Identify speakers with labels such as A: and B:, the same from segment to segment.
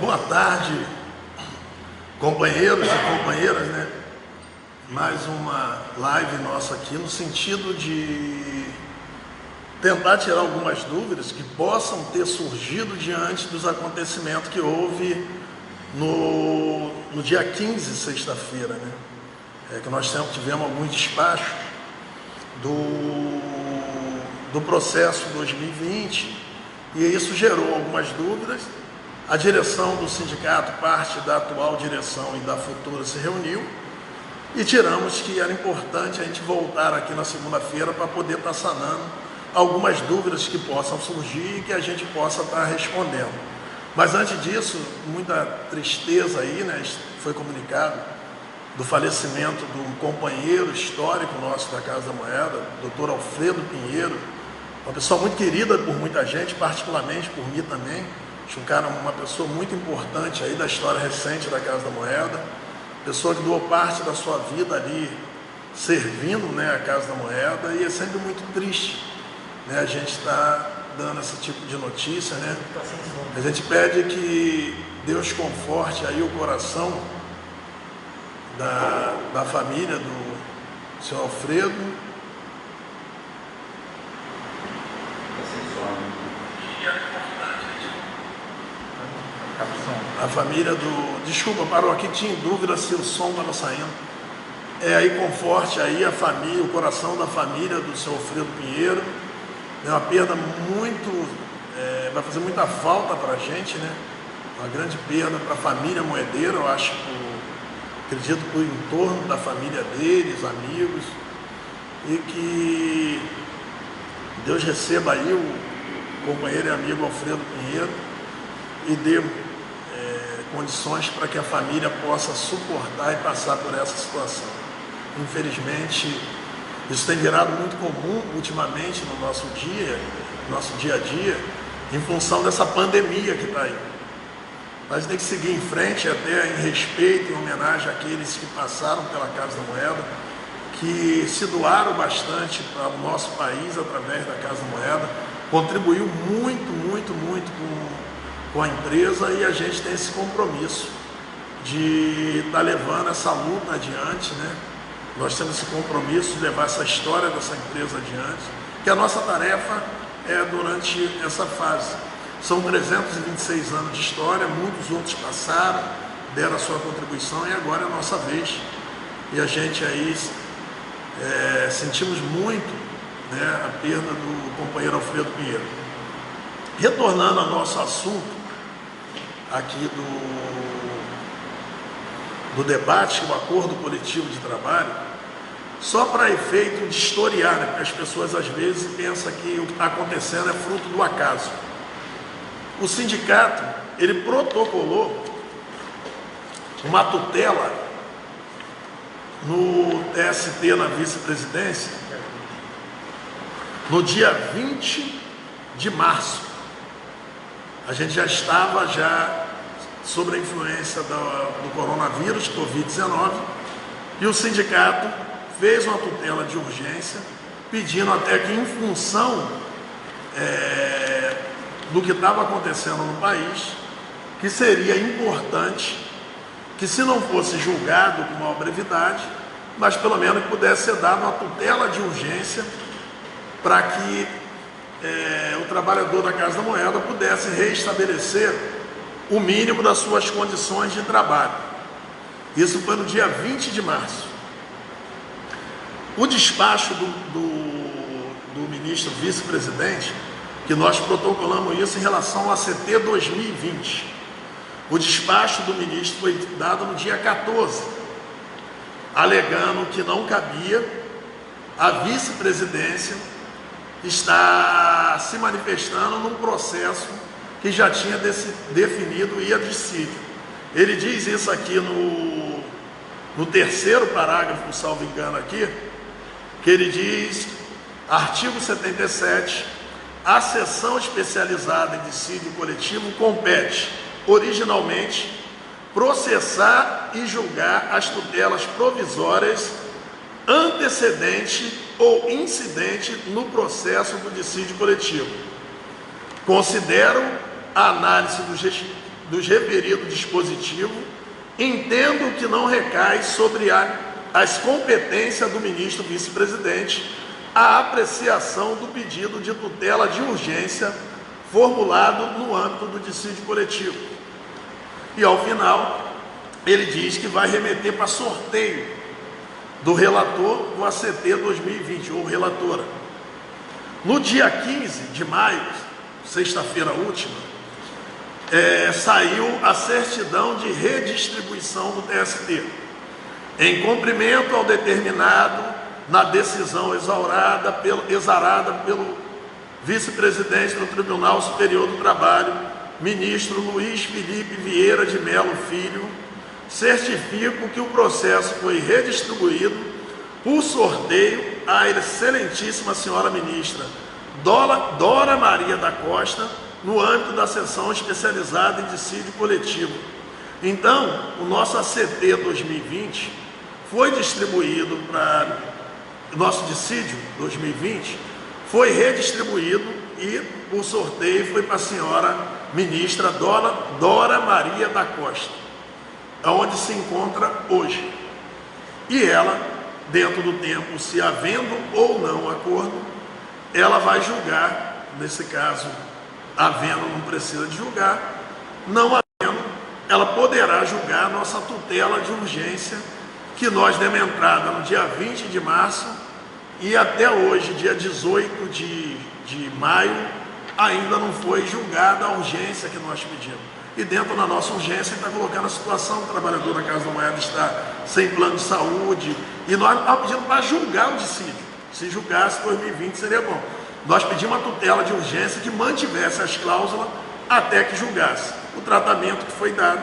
A: Boa tarde, companheiros e companheiras, né? Mais uma live nossa aqui no sentido de tentar tirar algumas dúvidas que possam ter surgido diante dos acontecimentos que houve no dia 15, sexta-feira, né? Que nós tivemos alguns despachos do processo 2020 e isso gerou algumas dúvidas. A direção do sindicato, parte da atual direção e da futura, se reuniu e tiramos que era importante a gente voltar aqui na segunda-feira para poder estar sanando algumas dúvidas que possam surgir e que a gente possa estar respondendo. Mas antes disso, muita tristeza aí, né? Foi comunicado do falecimento de um companheiro histórico nosso da Casa da Moeda, Dr. Alfredo Pinheiro, uma pessoa muito querida por muita gente, particularmente por mim também. Uma pessoa muito importante aí da história recente da Casa da Moeda, pessoa que doou parte da sua vida ali servindo, né, a Casa da Moeda, e é sempre muito triste, né, a gente está dando esse tipo de notícia, né? A gente pede que Deus conforte aí o coração da família do senhor Alfredo. A família do... Desculpa, parou aqui, tinha dúvida se o som estava saindo. Aí conforte aí a família, o coração da família do seu Alfredo Pinheiro. É uma perda muito... vai fazer muita falta para a gente, né? Uma grande perda para a família moedeira, eu acho, acredito que o entorno da família deles, amigos, e que Deus receba aí o companheiro e amigo Alfredo Pinheiro e dê condições para que a família possa suportar e passar por essa situação. Infelizmente, isso tem virado muito comum ultimamente no nosso dia a dia, em função dessa pandemia que está aí. Mas tem que seguir em frente, até em respeito e homenagem àqueles que passaram pela Casa da Moeda, que se doaram bastante para o nosso país através da Casa da Moeda, contribuiu muito com a empresa, e a gente tem esse compromisso de estar levando essa luta adiante, né? Nós temos esse compromisso de levar essa história dessa empresa adiante, que a nossa tarefa é durante essa fase. São 326 anos de história, muitos outros passaram, deram a sua contribuição e agora é a nossa vez. E a gente aí sentimos muito, né, a perda do companheiro Alfredo Pinheiro. Retornando ao nosso assunto aqui do debate, o acordo coletivo de trabalho, só para efeito de historiar, né? Porque as pessoas às vezes pensam que o que está acontecendo é fruto do acaso. O sindicato, ele protocolou uma tutela no TST, na vice-presidência, no dia 20 de março. A gente já estava sob a influência do coronavírus, Covid-19, e o sindicato fez uma tutela de urgência, pedindo até que, em função do que estava acontecendo no país, que seria importante que, se não fosse julgado com maior brevidade, mas pelo menos pudesse ser dada uma tutela de urgência para que o trabalhador da Casa da Moeda pudesse restabelecer o mínimo das suas condições de trabalho. Isso foi no dia 20 de março. O despacho do ministro vice-presidente, que nós protocolamos isso em relação ao ACT 2020. O despacho do ministro foi dado no dia 14, alegando que não cabia a vice-presidência está se manifestando num processo que já tinha definido o ia-dissídio. Ele diz isso aqui no terceiro parágrafo, salvo engano aqui, que ele diz, artigo 77, a seção especializada em dissídio coletivo compete, originalmente, processar e julgar as tutelas provisórias antecedente ou incidente no processo do dissídio coletivo. Considero a análise dos referidos dispositivo, entendo que não recai sobre as competências do ministro vice-presidente a apreciação do pedido de tutela de urgência formulado no âmbito do dissídio coletivo. E ao final, ele diz que vai remeter para sorteio do relator do ACT 2020, ou relatora. No dia 15 de maio, sexta-feira última, saiu a certidão de redistribuição do TST, em cumprimento ao determinado na decisão exarada pelo vice-presidente do Tribunal Superior do Trabalho, ministro Luiz Felipe Vieira de Melo Filho, certifico que o processo foi redistribuído por sorteio à excelentíssima senhora ministra Dora Maria da Costa, no âmbito da sessão especializada em dissídio coletivo. Então, o nosso ACT 2020 foi distribuído para... Nosso dissídio 2020 foi redistribuído e, por sorteio, foi para a senhora ministra Dora Maria da Costa, onde se encontra hoje. E ela, dentro do tempo, se havendo ou não acordo, ela vai julgar, nesse caso, havendo, não precisa de julgar, não havendo, ela poderá julgar a nossa tutela de urgência, que nós demos entrada no dia 20 de março e até hoje, dia 18 de maio, ainda não foi julgada a urgência que nós pedimos. E dentro da nossa urgência está colocando a situação do trabalhador da Casa da Moeda, está sem plano de saúde, e nós estamos pedindo para julgar o dissídio. Se julgasse 2020 seria bom. Nós pedimos uma tutela de urgência que mantivesse as cláusulas até que julgasse. O tratamento que foi dado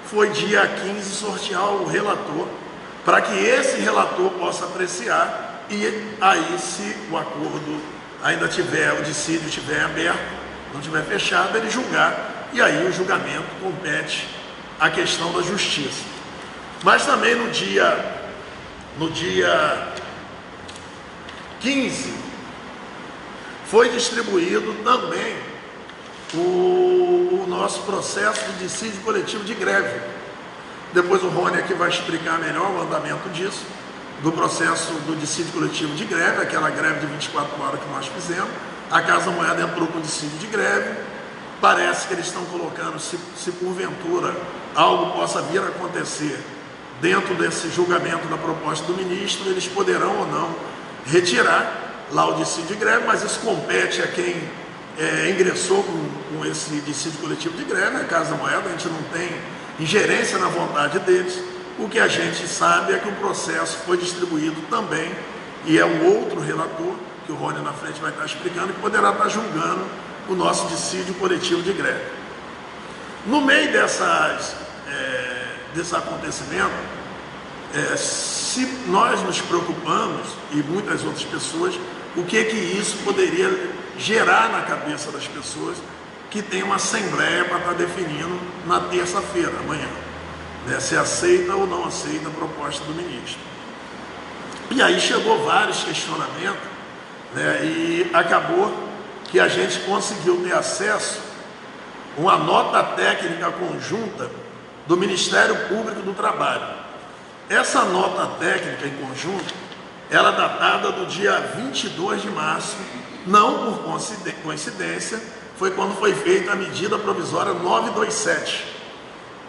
A: foi dia 15 sortear o relator, para que esse relator possa apreciar, e aí, se o acordo ainda tiver, o dissídio estiver aberto, não estiver fechado, ele julgar, e aí o julgamento compete à questão da justiça. Mas também no dia 15, foi distribuído também o nosso processo de dissídio coletivo de greve. Depois o Rony aqui vai explicar melhor o andamento disso, do processo do dissídio coletivo de greve, aquela greve de 24 horas que nós fizemos. A Casa da Moeda entrou com dissídio de greve. Parece que eles estão colocando, se porventura algo possa vir a acontecer dentro desse julgamento da proposta do ministro, eles poderão ou não retirar lá o dissídio de greve, mas isso compete a quem ingressou com esse dissídio coletivo de greve, a Casa da Moeda. A gente não tem ingerência na vontade deles. O que a gente sabe é que o processo foi distribuído também, e é um outro relator, que o Rony na frente vai estar explicando, que poderá estar julgando o nosso dissídio coletivo de greve. No meio desse acontecimento, se nós nos preocupamos, e muitas outras pessoas, o que isso poderia gerar na cabeça das pessoas que tem uma assembleia para estar definindo na terça-feira, amanhã, né, se aceita ou não aceita a proposta do ministro. E aí chegou vários questionamentos, né, e acabou que a gente conseguiu ter acesso a uma nota técnica conjunta do Ministério Público do Trabalho. Essa nota técnica em conjunto, ela é datada do dia 22 de março, não por coincidência, foi quando foi feita a medida provisória 927.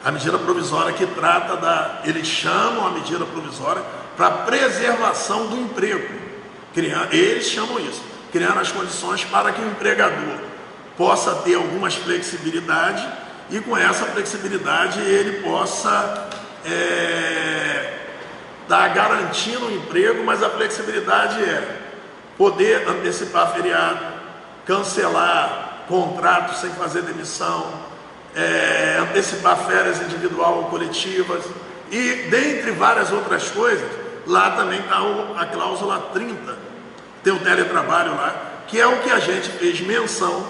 A: A medida provisória que trata eles chamam a medida provisória para preservação do emprego. Eles chamam isso, criando as condições para que o empregador possa ter algumas flexibilidades, e com essa flexibilidade ele possa estar garantindo o emprego, mas a flexibilidade é poder antecipar feriado, cancelar contratos sem fazer demissão, antecipar férias individual ou coletivas, e dentre várias outras coisas. Lá também está a cláusula 30, tem o teletrabalho lá, que é o que a gente fez menção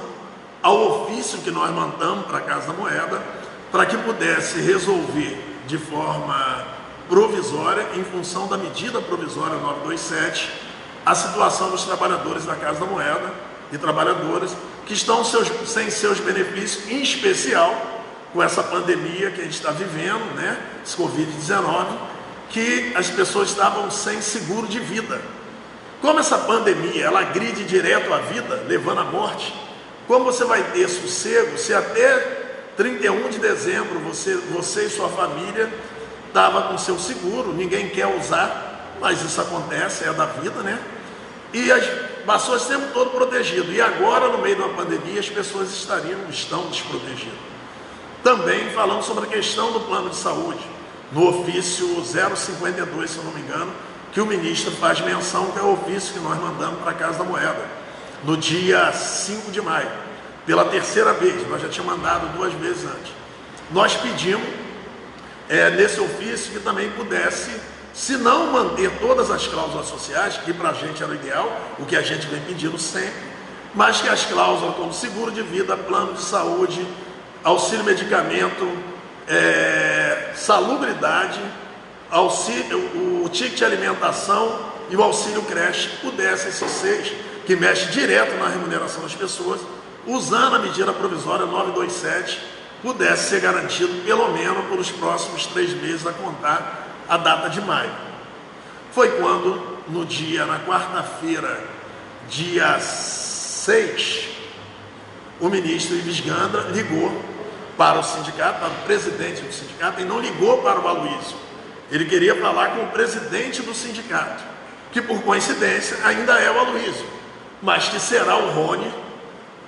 A: ao ofício que nós mandamos para a Casa da Moeda, para que pudesse resolver de forma provisória, em função da medida provisória 927, a situação dos trabalhadores da Casa da Moeda e trabalhadoras que estão sem seus benefícios, em especial com essa pandemia que a gente está vivendo, né? Esse Covid-19, que as pessoas estavam sem seguro de vida. Como essa pandemia, ela agride direto a vida, levando à morte, como você vai ter sossego se até 31 de dezembro você e sua família estava com seu seguro, ninguém quer usar, mas isso acontece, é da vida, né? E passou esse tempo todo protegido, e agora no meio de uma pandemia as pessoas estão desprotegidas. Também falamos sobre a questão do plano de saúde, no ofício 052, se eu não me engano, que o ministro faz menção, que é o ofício que nós mandamos para a Casa da Moeda, no dia 5 de maio, pela terceira vez. Nós já tínhamos mandado 2 vezes antes. Nós pedimos nesse ofício que também pudesse, se não manter todas as cláusulas sociais, que para a gente era o ideal, o que a gente vem pedindo sempre, mas que as cláusulas como seguro de vida, plano de saúde, auxílio medicamento, salubridade, o ticket de alimentação e o auxílio creche pudessem, esses 6, que mexe direto na remuneração das pessoas, usando a medida provisória 927, pudesse ser garantido pelo menos pelos próximos 3 meses a contar a data de maio. Foi quando, na quarta-feira, dia 6, o ministro Ives Gandra ligou para o sindicato, para o presidente do sindicato, e não ligou para o Aloysio. Ele queria falar com o presidente do sindicato, que por coincidência ainda é o Aloysio, mas que será o Rony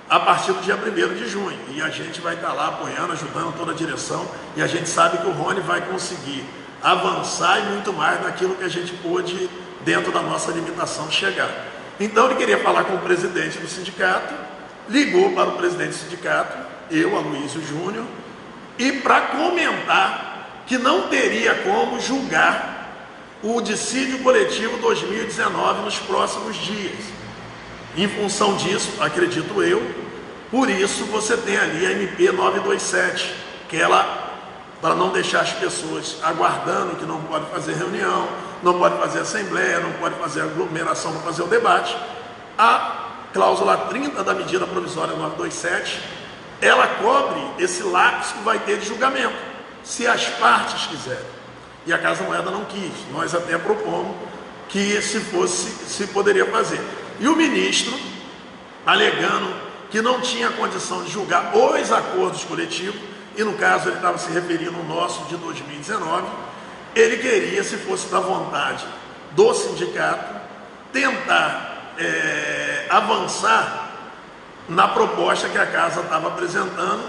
A: a partir do dia 1º de junho. E a gente vai estar lá apoiando, ajudando toda a direção, e a gente sabe que o Rony vai conseguir avançar e muito mais daquilo que a gente pôde, dentro da nossa limitação, chegar. Então ele queria falar com o presidente do sindicato, ligou para o presidente do sindicato, eu, Aloysio Júnior, e para comentar que não teria como julgar o dissídio coletivo 2019 nos próximos dias. Em função disso, acredito eu, por isso você tem ali a MP 927, que ela, para não deixar as pessoas aguardando, que não pode fazer reunião, não pode fazer assembleia, não pode fazer aglomeração para fazer o debate, a cláusula 30 da medida provisória 927, ela cobre esse lapso que vai ter de julgamento, se as partes quiserem. E a Casa da Moeda não quis, nós até propomos que se poderia fazer. E o ministro, alegando que não tinha condição de julgar os acordos coletivos, e no caso ele estava se referindo ao nosso de 2019, ele queria, se fosse da vontade do sindicato, tentar avançar na proposta que a Casa estava apresentando,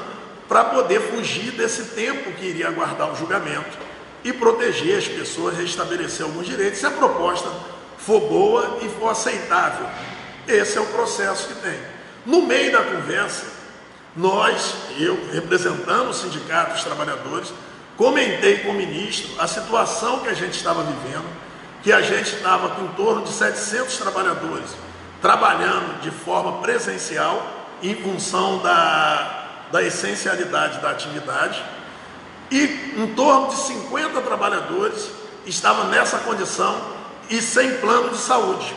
A: para poder fugir desse tempo que iria aguardar o julgamento e proteger as pessoas, restabelecer alguns direitos, se a proposta for boa e for aceitável. Esse é o processo que tem. No meio da conversa, eu representando o sindicato dos trabalhadores, comentei com o ministro a situação que a gente estava vivendo, que a gente estava com em torno de 700 trabalhadores trabalhando de forma presencial em função da essencialidade da atividade, e em torno de 50 trabalhadores estavam nessa condição e sem plano de saúde.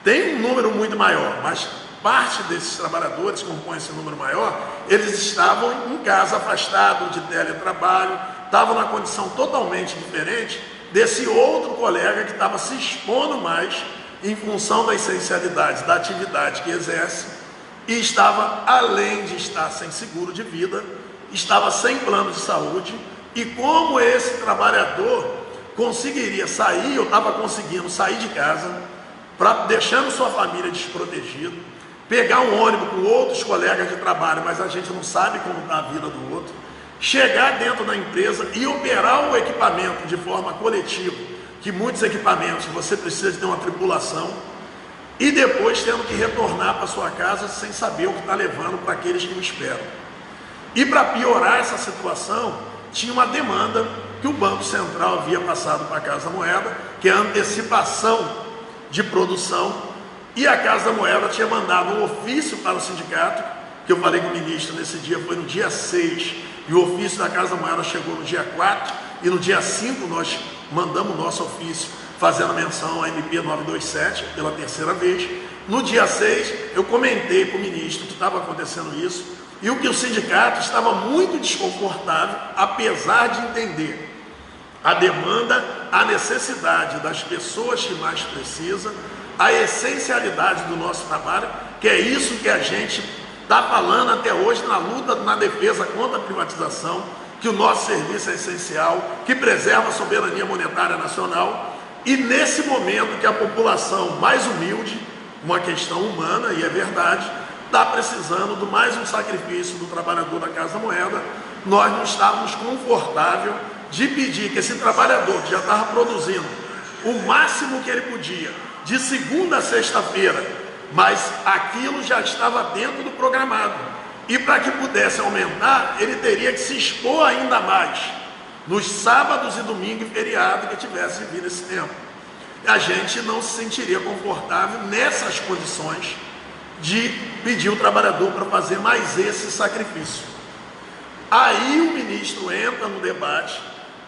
A: Tem um número muito maior, mas parte desses trabalhadores que compõem esse número maior, eles estavam em casa, afastados de teletrabalho, estavam na condição totalmente diferente desse outro colega que estava se expondo mais em função da essencialidade da atividade que exerce, e estava, além de estar sem seguro de vida, estava sem plano de saúde. E como esse trabalhador conseguiria sair, ou estava conseguindo sair de casa, deixando sua família desprotegida, pegar um ônibus com outros colegas de trabalho, mas a gente não sabe como está a vida do outro, chegar dentro da empresa e operar o equipamento de forma coletiva, que muitos equipamentos você precisa de ter uma tripulação, e depois tendo que retornar para sua casa sem saber o que está levando para aqueles que o esperam. E para piorar essa situação, tinha uma demanda que o Banco Central havia passado para a Casa da Moeda, que é a antecipação de produção, e a Casa da Moeda tinha mandado um ofício para o sindicato, que eu falei com o ministro nesse dia, foi no dia 6, e o ofício da Casa da Moeda chegou no dia 4, e no dia 5 nós mandamos o nosso ofício, fazendo menção à MP 927, pela terceira vez, No dia 6, eu comentei para o ministro que estava acontecendo isso e o que o sindicato estava muito desconfortável, apesar de entender a demanda, a necessidade das pessoas que mais precisam, a essencialidade do nosso trabalho, que é isso que a gente está falando até hoje na luta, na defesa contra a privatização, que o nosso serviço é essencial, que preserva a soberania monetária nacional, e nesse momento que a população mais humilde, uma questão humana, e é verdade, está precisando de mais um sacrifício do trabalhador da Casa da Moeda, nós não estávamos confortáveis de pedir que esse trabalhador que já estava produzindo o máximo que ele podia, de segunda a sexta-feira, mas aquilo já estava dentro do programado, e para que pudesse aumentar, ele teria que se expor ainda mais, nos sábados e domingo e feriado que tivesse vindo esse tempo. A gente não se sentiria confortável nessas condições de pedir o trabalhador para fazer mais esse sacrifício. Aí o ministro entra no debate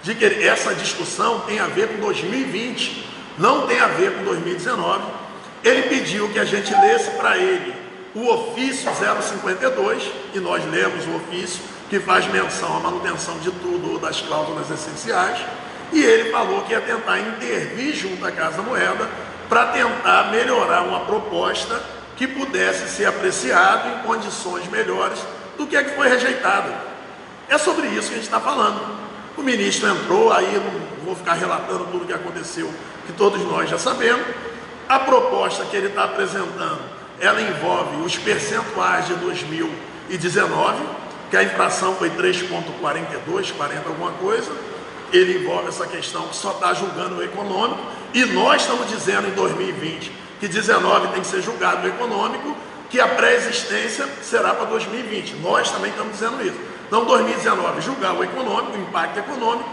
A: de que essa discussão tem a ver com 2020, não tem a ver com 2019. Ele pediu que a gente lesse para ele o ofício 052, e nós lemos o ofício que faz menção à manutenção de tudo ou das cláusulas essenciais, e ele falou que ia tentar intervir junto à Casa da Moeda para tentar melhorar uma proposta que pudesse ser apreciada em condições melhores do que a que foi rejeitada. É sobre isso que a gente está falando. O ministro entrou, aí não vou ficar relatando tudo o que aconteceu, que todos nós já sabemos. A proposta que ele está apresentando, ela envolve os percentuais de 2019, que a inflação foi 3,42, 40 alguma coisa. Ele envolve essa questão que só está julgando o econômico, e nós estamos dizendo em 2020 que 19 tem que ser julgado o econômico, que a pré-existência será para 2020. Nós também estamos dizendo isso. Então 2019 julgar o econômico, o impacto econômico,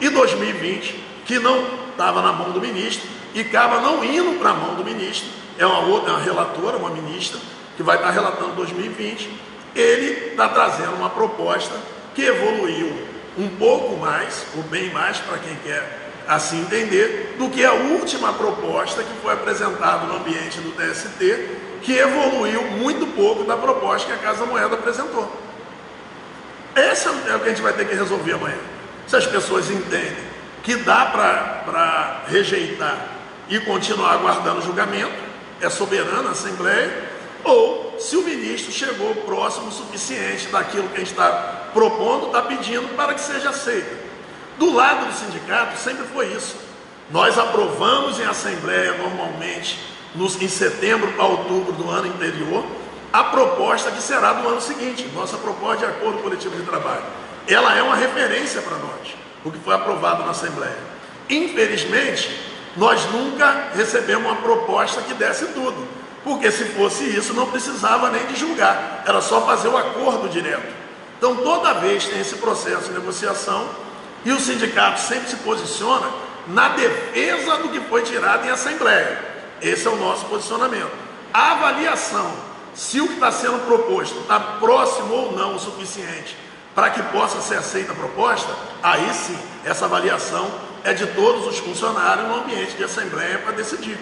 A: e 2020, que não estava na mão do ministro, e acaba não indo para a mão do ministro, é uma relatora, uma ministra, que vai estar relatando 2020, ele está trazendo uma proposta que evoluiu um pouco mais, ou bem mais, para quem quer assim entender, do que a última proposta que foi apresentada no ambiente do TST, que evoluiu muito pouco da proposta que a Casa da Moeda apresentou. Esse é o que a gente vai ter que resolver amanhã. Se as pessoas entendem que dá para rejeitar e continuar aguardando o julgamento, é soberana a Assembleia, ou se o ministro chegou próximo o suficiente daquilo que a gente está propondo, está pedindo para que seja aceita. Do lado do sindicato sempre foi isso. Nós aprovamos em Assembleia normalmente em setembro para outubro do ano anterior a proposta que será do ano seguinte. Nossa proposta de acordo coletivo de trabalho, ela é uma referência para nós, o que foi aprovado na Assembleia. Infelizmente, nós nunca recebemos uma proposta que desse tudo, porque se fosse isso não precisava nem de julgar, era só fazer o acordo direto. Então toda vez tem esse processo de negociação, e o sindicato sempre se posiciona na defesa do que foi tirado em Assembleia. Esse é o nosso posicionamento. A avaliação, se o que está sendo proposto está próximo ou não o suficiente para que possa ser aceita a proposta, aí sim, essa avaliação é de todos os funcionários no ambiente de Assembleia para decidir.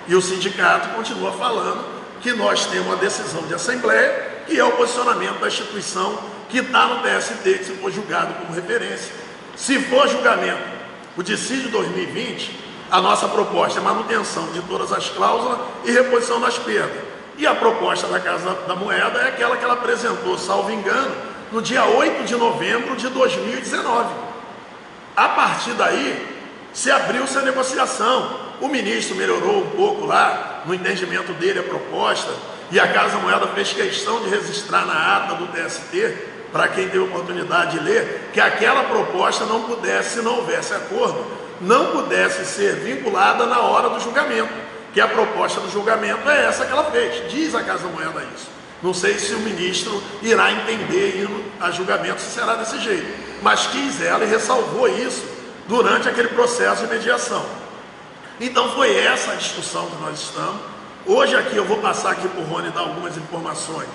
A: E o sindicato continua falando que nós temos uma decisão de Assembleia, que é o posicionamento da instituição que está no TST, que se for julgado como referência. Se for julgamento, o dissídio 2020, a nossa proposta é manutenção de todas as cláusulas e reposição das perdas. E a proposta da Casa da Moeda é aquela que ela apresentou, salvo engano, no dia 8 de novembro de 2019. A partir daí, se abriu-se a negociação. O ministro melhorou um pouco lá, no entendimento dele, a proposta, e a Casa da Moeda fez questão de registrar na ata do TST, para quem teve oportunidade de ler, que aquela proposta não pudesse, se não houvesse acordo, não pudesse ser vinculada na hora do julgamento, que a proposta do julgamento é essa que ela fez, diz a Casa da Moeda isso. Não sei se o ministro irá entender indo a julgamento se será desse jeito, mas quis ela e ressalvou isso durante aquele processo de mediação. Então foi essa a discussão que nós estamos. Hoje aqui eu vou passar aqui para o Rony dar algumas informações,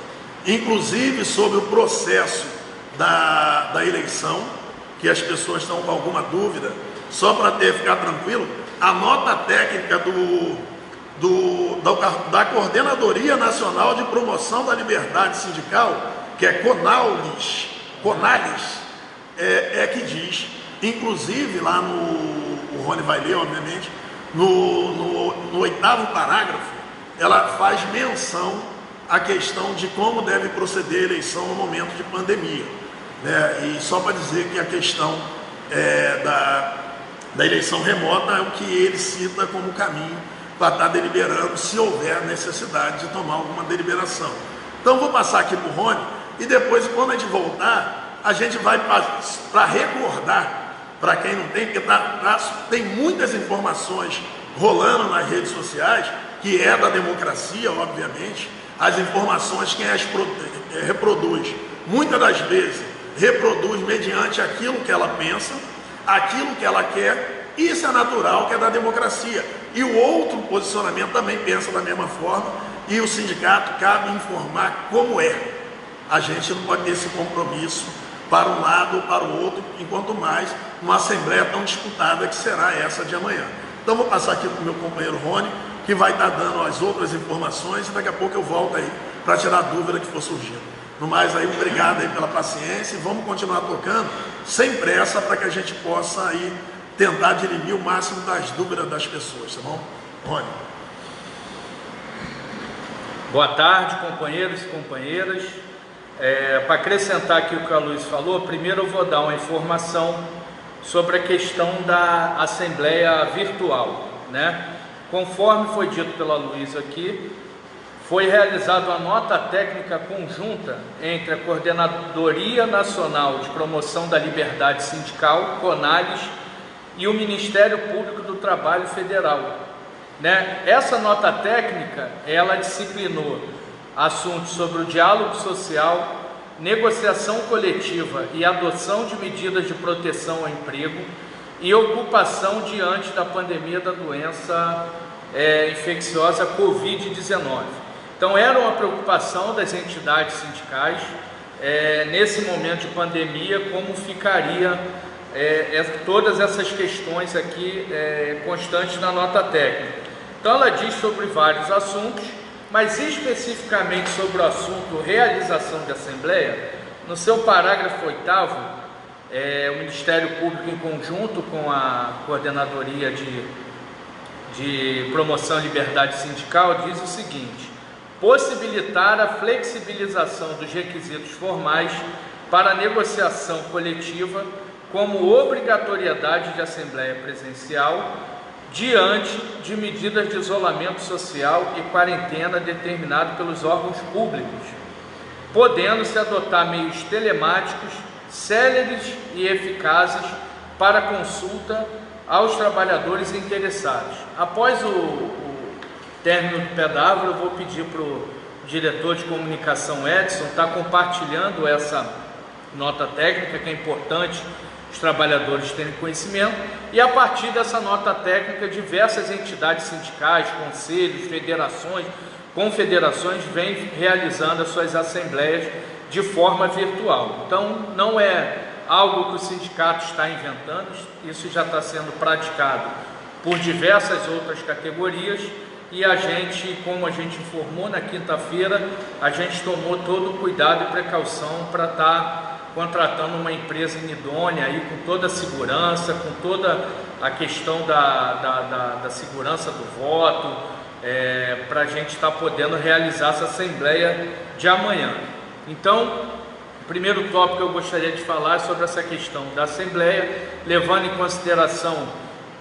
A: inclusive sobre o processo da eleição, que as pessoas estão com alguma dúvida, só para ficar tranquilo. A nota técnica da Coordenadoria Nacional de Promoção da Liberdade Sindical, que é Conales, que diz, inclusive lá o Rony vai ler, obviamente, no 8º parágrafo, ela faz menção à questão de como deve proceder a eleição no momento de pandemia, né? E só para dizer que a questão da eleição remota é o que ele cita como caminho para estar deliberando, se houver necessidade de tomar alguma deliberação. Então vou passar aqui para o Rony, e depois, quando a gente voltar, a gente vai para recordar, para quem não tem, porque tem muitas informações rolando nas redes sociais, que é da democracia, obviamente, as informações quem as reproduz, muitas das vezes reproduz mediante aquilo que ela pensa, aquilo que ela quer, isso é natural, que é da democracia. E o outro posicionamento também pensa da mesma forma, e o sindicato cabe informar como é. A gente não pode ter esse compromisso para um lado ou para o outro, enquanto mais uma assembleia tão disputada que será essa de amanhã. Então vou passar aqui para o meu companheiro Rony, que vai estar dando as outras informações, e daqui a pouco eu volto aí para tirar a dúvida que for surgindo. No mais aí, obrigado aí pela paciência, e vamos continuar tocando sem pressa para que a gente possa aí tentar dirimir o máximo das dúvidas das pessoas, tá bom? Rony.
B: Boa tarde, companheiros e companheiras. Para acrescentar aqui o que a Luiz falou, primeiro eu vou dar uma informação sobre a questão da Assembleia Virtual, né? Conforme foi dito pela Luiz aqui, foi realizada uma nota técnica conjunta entre a Coordenadoria Nacional de Promoção da Liberdade Sindical, Conales, e o Ministério Público do Trabalho Federal, né? Essa nota técnica, ela disciplinou assuntos sobre o diálogo social, negociação coletiva e adoção de medidas de proteção ao emprego e ocupação diante da pandemia da doença infecciosa Covid-19. Então era uma preocupação das entidades sindicais, nesse momento de pandemia, como ficaria todas essas questões aqui constantes na nota técnica. Então ela diz sobre vários assuntos, mas especificamente sobre o assunto realização de assembleia, no seu parágrafo 8º, o Ministério Público, em conjunto com a Coordenadoria de Promoção e Liberdade Sindical, diz o seguinte: possibilitar a flexibilização dos requisitos formais para a negociação coletiva, como obrigatoriedade de assembleia presencial, diante de medidas de isolamento social e quarentena determinado pelos órgãos públicos, podendo-se adotar meios telemáticos, céleres e eficazes para consulta aos trabalhadores interessados. Após o término do pedágio, eu vou pedir para o diretor de comunicação Edson estar compartilhando essa nota técnica, que é importante os trabalhadores terem conhecimento, e a partir dessa nota técnica, diversas entidades sindicais, conselhos, federações, confederações vêm realizando as suas assembleias de forma virtual. Então não é algo que o sindicato está inventando, isso já está sendo praticado por diversas outras categorias, e a gente, como a gente informou na quinta-feira, a gente tomou todo o cuidado e precaução para estar contratando uma empresa idônea aí, com toda a segurança, com toda a questão da segurança do voto, para a gente estar podendo realizar essa assembleia de amanhã. Então, o primeiro tópico que eu gostaria de falar é sobre essa questão da assembleia, levando em consideração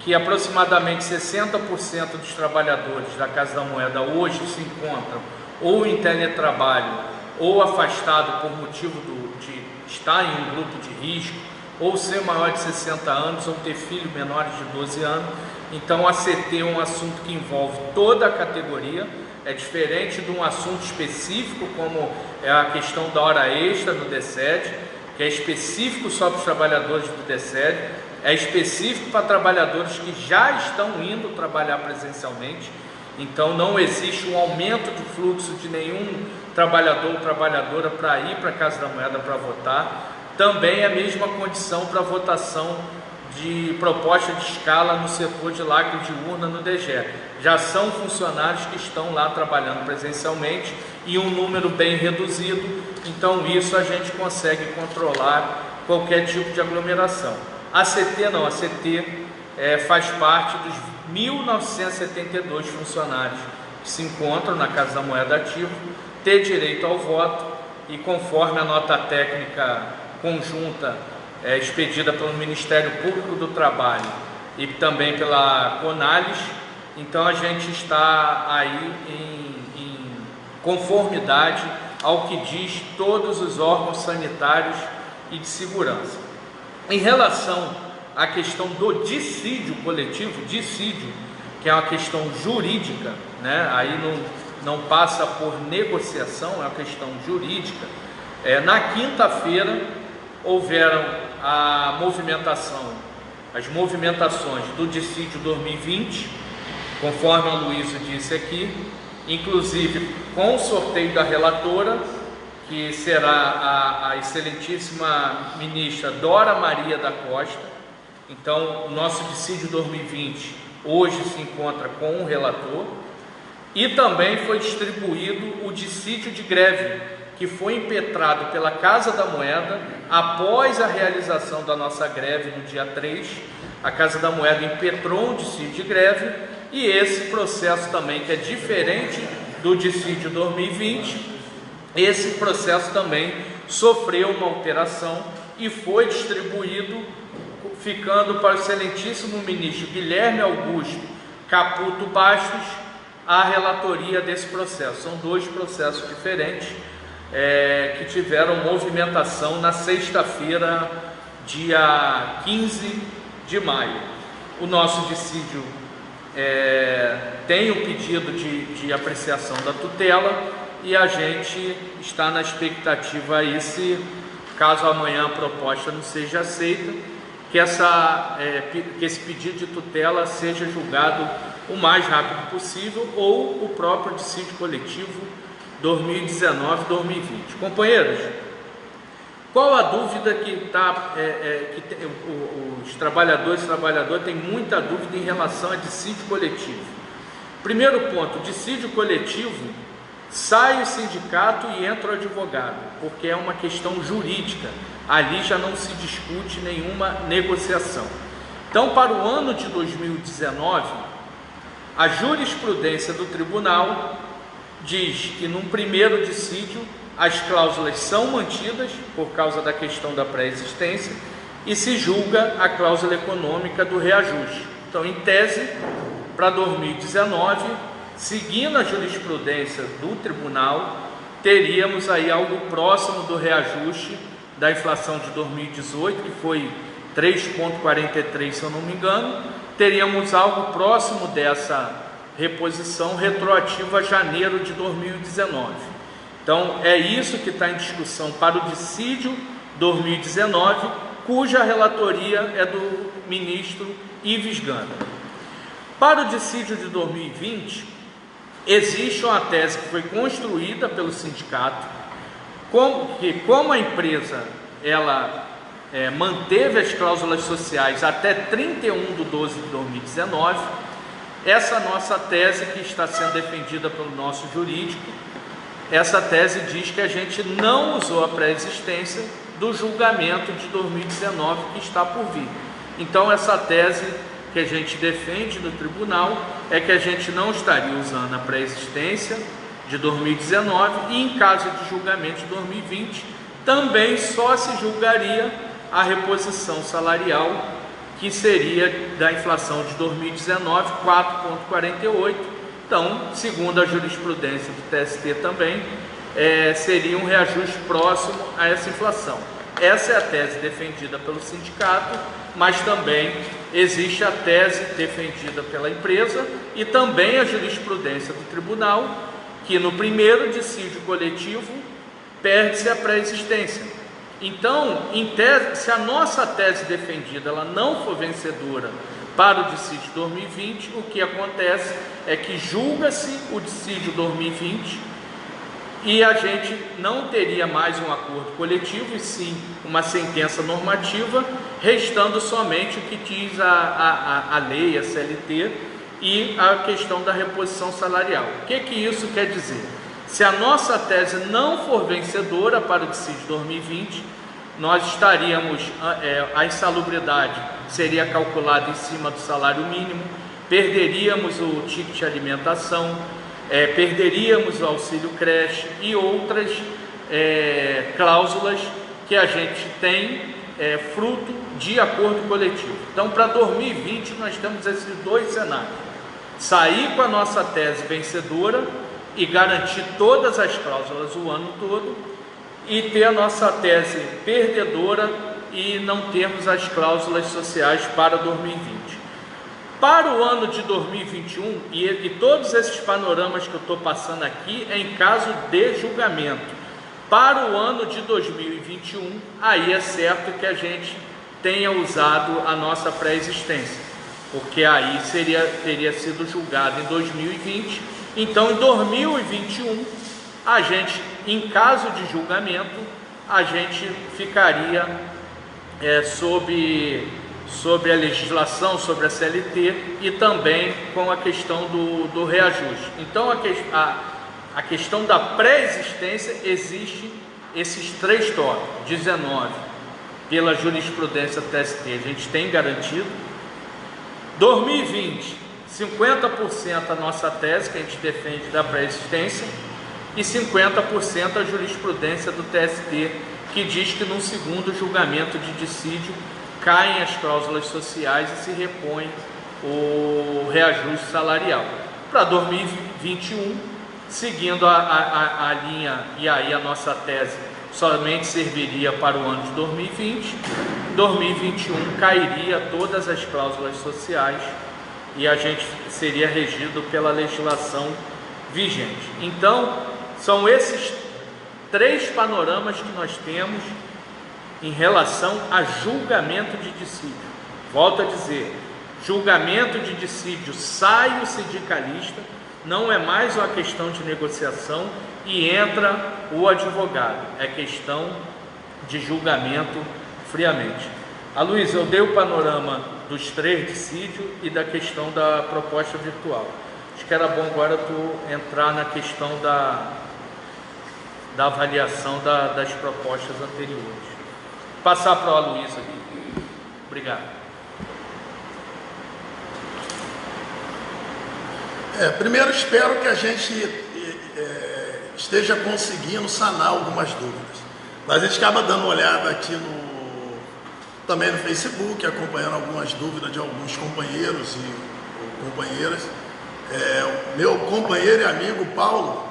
B: que aproximadamente 60% dos trabalhadores da Casa da Moeda hoje se encontram ou em teletrabalho ou afastado por motivo de estar em um grupo de risco, ou ser maior de 60 anos, ou ter filhos menores de 12 anos. Então a CT é um assunto que envolve toda a categoria, é diferente de um assunto específico, como é a questão da hora extra no DSED, que é específico só para os trabalhadores do DSED, é específico para trabalhadores que já estão indo trabalhar presencialmente. Então não existe um aumento de fluxo de nenhum trabalhador ou trabalhadora para ir para a Casa da Moeda para votar. Também é a mesma condição para a votação de proposta de escala no setor de lacre de urna no DGE. Já são funcionários que estão lá trabalhando presencialmente e um número bem reduzido, então isso a gente consegue controlar qualquer tipo de aglomeração. A CT não, a CT faz parte dos 1.972 funcionários que se encontram na Casa da Moeda Ativo, ter direito ao voto e conforme a nota técnica conjunta expedida pelo Ministério Público do Trabalho e também pela Conales, então a gente está aí em conformidade ao que diz todos os órgãos sanitários e de segurança. Em relação à questão do dissídio coletivo, dissídio, que é uma questão jurídica, né? Aí não passa por negociação, é uma questão jurídica. Na quinta-feira houveram as movimentações do dissídio 2020, conforme a Luísa disse aqui, inclusive com o sorteio da relatora, que será a excelentíssima ministra Dora Maria da Costa. Então, o nosso dissídio 2020 hoje se encontra com o relator, e também foi distribuído o dissídio de greve, que foi impetrado pela Casa da Moeda após a realização da nossa greve no dia 3. A Casa da Moeda impetrou um dissídio de greve, e esse processo também, que é diferente do dissídio 2020, esse processo também sofreu uma alteração e foi distribuído, ficando para o excelentíssimo ministro Guilherme Augusto Caputo Bastos a relatoria desse processo. São dois processos diferentes que tiveram movimentação na sexta-feira, dia 15 de maio. O nosso dissídio tem o pedido de apreciação da tutela, e a gente está na expectativa aí, se caso amanhã a proposta não seja aceita, que esse pedido de tutela seja julgado o mais rápido possível, ou o próprio dissídio coletivo 2019-2020. Companheiros, qual a dúvida os trabalhadores têm muita dúvida em relação a dissídio coletivo? Primeiro ponto, dissídio coletivo, sai o sindicato e entra o advogado, porque é uma questão jurídica, ali já não se discute nenhuma negociação. Então, para o ano de 2019, a jurisprudência do tribunal diz que num primeiro dissídio as cláusulas são mantidas por causa da questão da pré-existência e se julga a cláusula econômica do reajuste. Então, em tese, para 2019, seguindo a jurisprudência do tribunal, teríamos aí algo próximo do reajuste da inflação de 2018, que foi 3,43, se eu não me engano. Teríamos algo próximo dessa reposição retroativa a janeiro de 2019. Então, é isso que está em discussão para o dissídio 2019, cuja relatoria é do ministro Ives Gana. Para o dissídio de 2020, existe uma tese que foi construída pelo sindicato, como a empresa manteve as cláusulas sociais até 31/12/2019, essa nossa tese, que está sendo defendida pelo nosso jurídico, essa tese diz que a gente não usou a pré-existência do julgamento de 2019 que está por vir. Então, essa tese que a gente defende no tribunal é que a gente não estaria usando a pré-existência de 2019, e em caso de julgamento de 2020 também só se julgaria a reposição salarial, que seria da inflação de 2019, 4,48. Então, segundo a jurisprudência do TST também, seria um reajuste próximo a essa inflação. Essa é a tese defendida pelo sindicato, mas também existe a tese defendida pela empresa e também a jurisprudência do tribunal, que no primeiro dissídio coletivo perde-se a pré-existência. Então, em tese, se a nossa tese defendida ela não for vencedora para o dissídio 2020, o que acontece é que julga-se o dissídio 2020 e a gente não teria mais um acordo coletivo, e sim uma sentença normativa, restando somente o que diz a lei, a CLT, e a questão da reposição salarial. O que isso quer dizer? Se a nossa tese não for vencedora para o dissídio 2020, nós estaríamos, a insalubridade seria calculada em cima do salário mínimo, perderíamos o ticket de alimentação, perderíamos o auxílio creche e outras cláusulas que a gente tem fruto de acordo coletivo. Então, para 2020, nós temos esses dois cenários: sair com a nossa tese vencedora e garantir todas as cláusulas o ano todo, e ter a nossa tese perdedora e não termos as cláusulas sociais para 2020. Para o ano de 2021, e todos esses panoramas que eu estou passando aqui é em caso de julgamento. Para o ano de 2021, aí é certo que a gente tenha usado a nossa pré-existência, porque aí teria sido julgado em 2020. Então, em 2021, a gente, em caso de julgamento, a gente ficaria sobre a legislação, sobre a CLT, e também com a questão do reajuste. Então, a questão da pré-existência, existe esses três tópicos. 19, pela jurisprudência TST, a gente tem garantido. 2020, 50% a nossa tese, que a gente defende da pré-existência, e 50% a jurisprudência do TST, que diz que num segundo julgamento de dissídio caem as cláusulas sociais e se repõe o reajuste salarial. Para 2021, seguindo a linha, e aí a nossa tese somente serviria para o ano de 2020, 2021 cairia todas as cláusulas sociais e a gente seria regido pela legislação vigente. Então, são esses três panoramas que nós temos em relação a julgamento de dissídio. Volto a dizer, julgamento de dissídio, sai o sindicalista, não é mais uma questão de negociação e entra o advogado, é questão de julgamento friamente. Luiz, eu dei o panorama dos três dissídios e da questão da proposta virtual. Acho que era bom agora tu entrar na questão da avaliação das propostas anteriores. Passar para o Aloysio aqui. Obrigado.
A: Primeiro, espero que a gente esteja conseguindo sanar algumas dúvidas. Mas a gente acaba dando uma olhada aqui também no Facebook, acompanhando algumas dúvidas de alguns companheiros e companheiras. Meu companheiro e amigo Paulo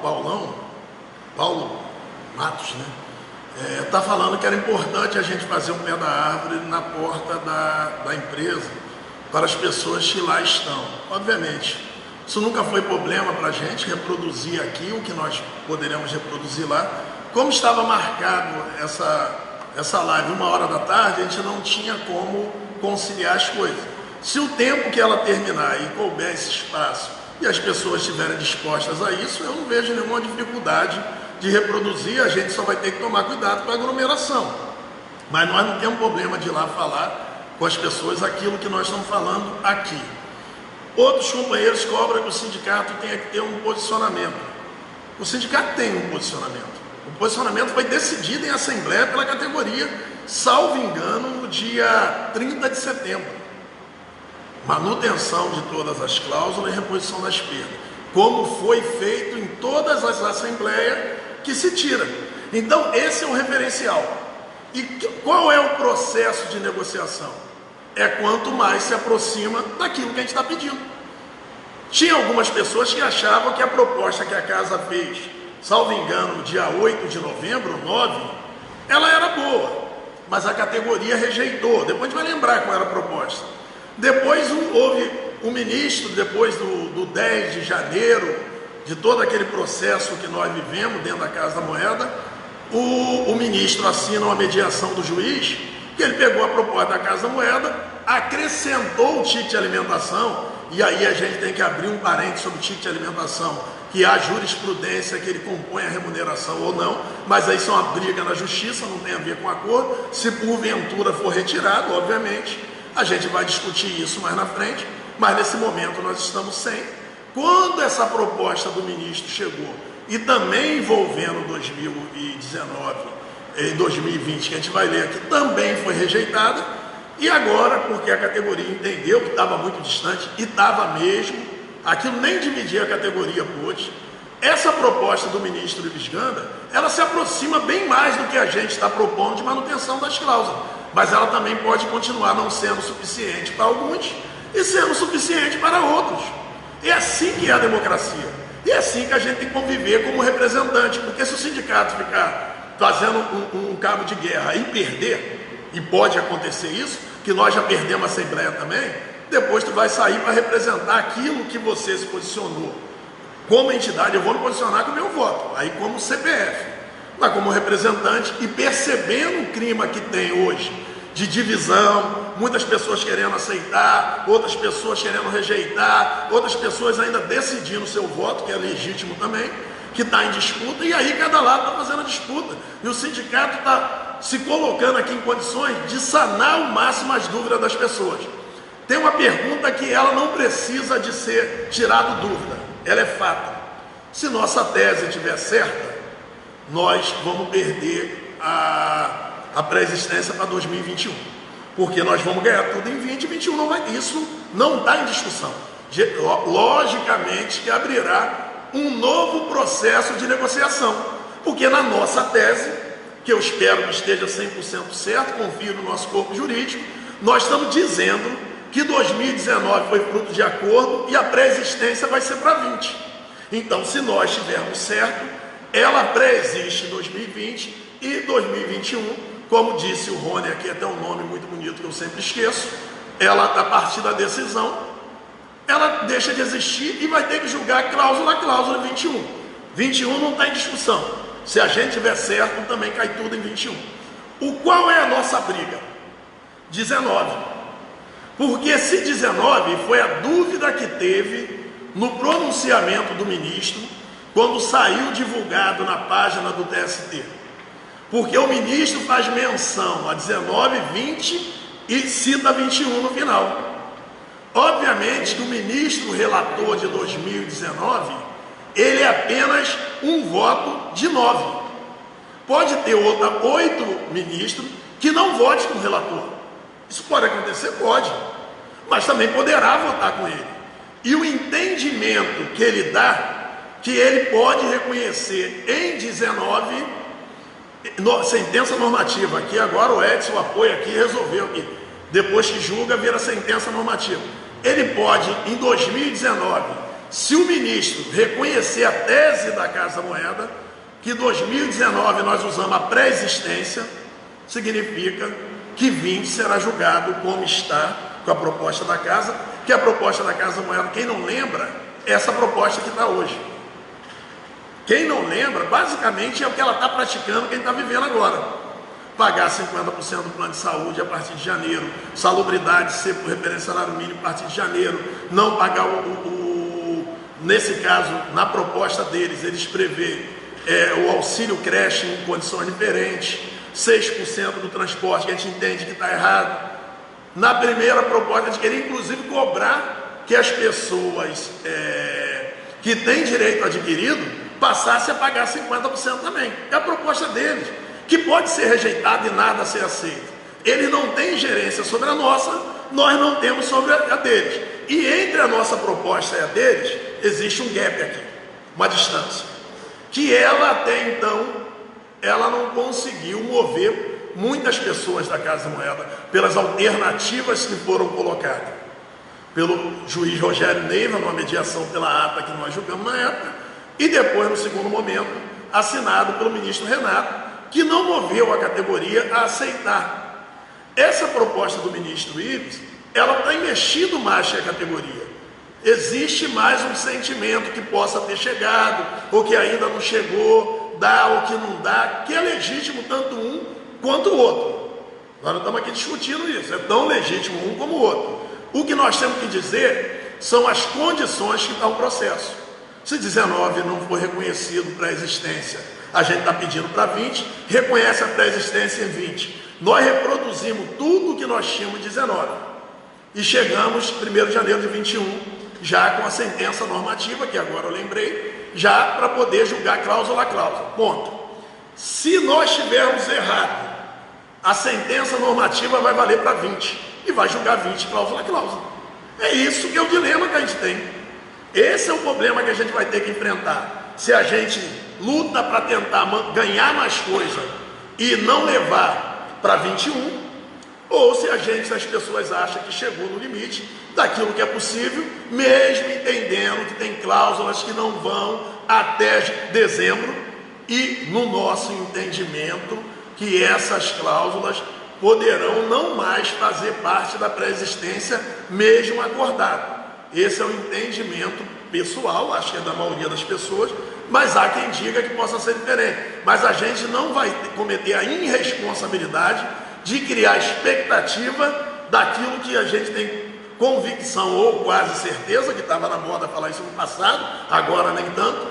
A: Matos, né? Está falando que era importante a gente fazer um pé da árvore na porta da empresa para as pessoas que lá estão. Obviamente, isso nunca foi problema para a gente reproduzir aqui o que nós poderíamos reproduzir lá. Como estava marcado essa live 1h da tarde, a gente não tinha como conciliar as coisas. Se o tempo que ela terminar e couber esse espaço e as pessoas estiverem dispostas a isso, eu não vejo nenhuma dificuldade de reproduzir. A gente só vai ter que tomar cuidado com a aglomeração, mas nós não temos problema de ir lá falar com as pessoas aquilo que nós estamos falando aqui. Outros companheiros cobram que o sindicato tenha que ter um posicionamento. O sindicato tem um posicionamento. O posicionamento foi decidido em assembleia pela categoria, salvo engano, no dia 30 de setembro. Manutenção de todas as cláusulas e reposição das perdas, como foi feito em todas as assembleias que se tira. Então, esse é o referencial. E qual é o processo de negociação? É quanto mais se aproxima daquilo que a gente está pedindo. Tinha algumas pessoas que achavam que a proposta que a casa fez, salvo engano, no dia 8 de novembro, 9, ela era boa, mas a categoria rejeitou. Depois a gente vai lembrar qual era a proposta. Depois houve um ministro, depois do 10 de janeiro, de todo aquele processo que nós vivemos dentro da Casa da Moeda, o ministro assina uma mediação do juiz, que ele pegou a proposta da Casa da Moeda, acrescentou o ticket de alimentação e aí a gente tem que abrir um parênteses sobre o ticket de alimentação, que há jurisprudência que ele compõe a remuneração ou não, mas aí isso é uma briga na justiça, não tem a ver com acordo. Se porventura for retirado, obviamente, a gente vai discutir isso mais na frente, mas nesse momento nós estamos sem. Quando essa proposta do ministro chegou, e também envolvendo 2019, em 2020, que a gente vai ler aqui, também foi rejeitada, e agora, porque a categoria entendeu que estava muito distante, e estava mesmo, aquilo nem dividir a categoria pôde. Essa proposta do ministro Ives Ganda, ela se aproxima bem mais do que a gente está propondo de manutenção das cláusulas, mas ela também pode continuar não sendo suficiente para alguns e sendo suficiente para outros. É assim que é a democracia, e é assim que a gente tem que conviver como representante, porque se o sindicato ficar fazendo um cabo de guerra e perder, e pode acontecer isso, que nós já perdemos a Assembleia também, depois tu vai sair para representar aquilo que você se posicionou. Como entidade, eu vou me posicionar com o meu voto, aí como CPF, mas como representante, e percebendo o clima que tem hoje, de divisão, muitas pessoas querendo aceitar, outras pessoas querendo rejeitar, outras pessoas ainda decidindo o seu voto, que é legítimo também, que está em disputa, e aí cada lado está fazendo a disputa, e o sindicato está se colocando aqui em condições de sanar ao máximo as dúvidas das pessoas. Tem uma pergunta que ela não precisa de ser tirada dúvida, ela é fato. Se nossa tese estiver certa, nós vamos perder a pré-existência para 2021, porque nós vamos ganhar tudo em 2021, não vai, isso não está em discussão. Logicamente que abrirá um novo processo de negociação, porque na nossa tese, que eu espero que esteja 100% certo, confio no nosso corpo jurídico, nós estamos dizendo que 2019 foi fruto de acordo e a pré-existência vai ser para 20. Então, se nós tivermos certo, ela pré-existe em 2020 e 2021, como disse o Rony aqui, até um nome muito bonito que eu sempre esqueço, ela, a partir da decisão, ela deixa de existir e vai ter que julgar cláusula a cláusula 21. 21 não está em discussão. Se a gente tiver certo, também cai tudo em 21. Qual é a nossa briga? 19. Porque se 19 foi a dúvida que teve no pronunciamento do ministro, quando saiu divulgado na página do TST. Porque o ministro faz menção a 19, 20 e cita 21 no final. Obviamente que o ministro relator de 2019, ele é apenas um voto de 9. Pode ter 8 ministros que não votem com o relator. Isso pode acontecer? Pode. Mas também poderá votar com ele. E o entendimento que ele dá, que ele pode reconhecer em 19, sentença normativa. Aqui agora o Edson apoia aqui, resolveu aqui. Depois que julga, vira sentença normativa. Ele pode, em 2019, se o ministro reconhecer a tese da Casa Moeda, que em 2019 nós usamos a pré-existência, significa que 20 será julgado como está com a proposta da Casa, que a proposta da Casa Moeda, quem não lembra, é essa proposta que está hoje. Quem não lembra, basicamente é o que ela está praticando, quem está vivendo agora. Pagar 50% do plano de saúde a partir de janeiro, salubridade ser por referência ao salário mínimo a partir de janeiro, não pagar nesse caso, na proposta deles, eles prevêem o auxílio creche em condições diferentes, 6% do transporte, que a gente entende que está errado. Na primeira proposta, eles queriam inclusive cobrar que as pessoas que têm direito adquirido passassem a pagar 50% também. É a proposta deles, que pode ser rejeitada e nada a ser aceito. Eles não têm gerência sobre a nossa, nós não temos sobre a deles. E entre a nossa proposta e a deles, existe um gap aqui, uma distância, que ela até então, ela não conseguiu mover muitas pessoas da Casa Moeda, pelas alternativas que foram colocadas, pelo juiz Rogério Neiva, numa mediação pela ata que nós julgamos na época, e depois, no segundo momento, assinado pelo ministro Renato, que não moveu a categoria a aceitar. Essa proposta do ministro Ives, ela está investindo mais que a categoria. Existe mais um sentimento que possa ter chegado, ou que ainda não chegou, dá ou que não dá, que é legítimo tanto um quanto o outro. Nós não estamos aqui discutindo isso, é tão legítimo um como o outro. O que nós temos que dizer são as condições que está o processo. Se 19 não for reconhecido pré-existência, a gente está pedindo para 20, reconhece a pré-existência em 20. Nós reproduzimos tudo que nós tínhamos em 19 e chegamos 1º de janeiro de 21, já com a sentença normativa, que agora eu lembrei, já para poder julgar cláusula a cláusula, ponto. Se nós tivermos errado, a sentença normativa vai valer para 20 e vai julgar 20 cláusula a cláusula. É isso que é o dilema que a gente tem. Esse é o problema que a gente vai ter que enfrentar. Se a gente luta para tentar ganhar mais coisa e não levar para 21, ou se as pessoas acham que chegou no limite daquilo que é possível, mesmo entendendo que tem cláusulas que não vão até dezembro, e no nosso entendimento que essas cláusulas poderão não mais fazer parte da pré-existência mesmo acordado. Esse é o entendimento pessoal, acho que é da maioria das pessoas, mas há quem diga que possa ser diferente. Mas a gente não vai cometer a irresponsabilidade de criar expectativa daquilo que a gente tem convicção ou quase certeza, que estava na moda falar isso no passado, agora nem tanto,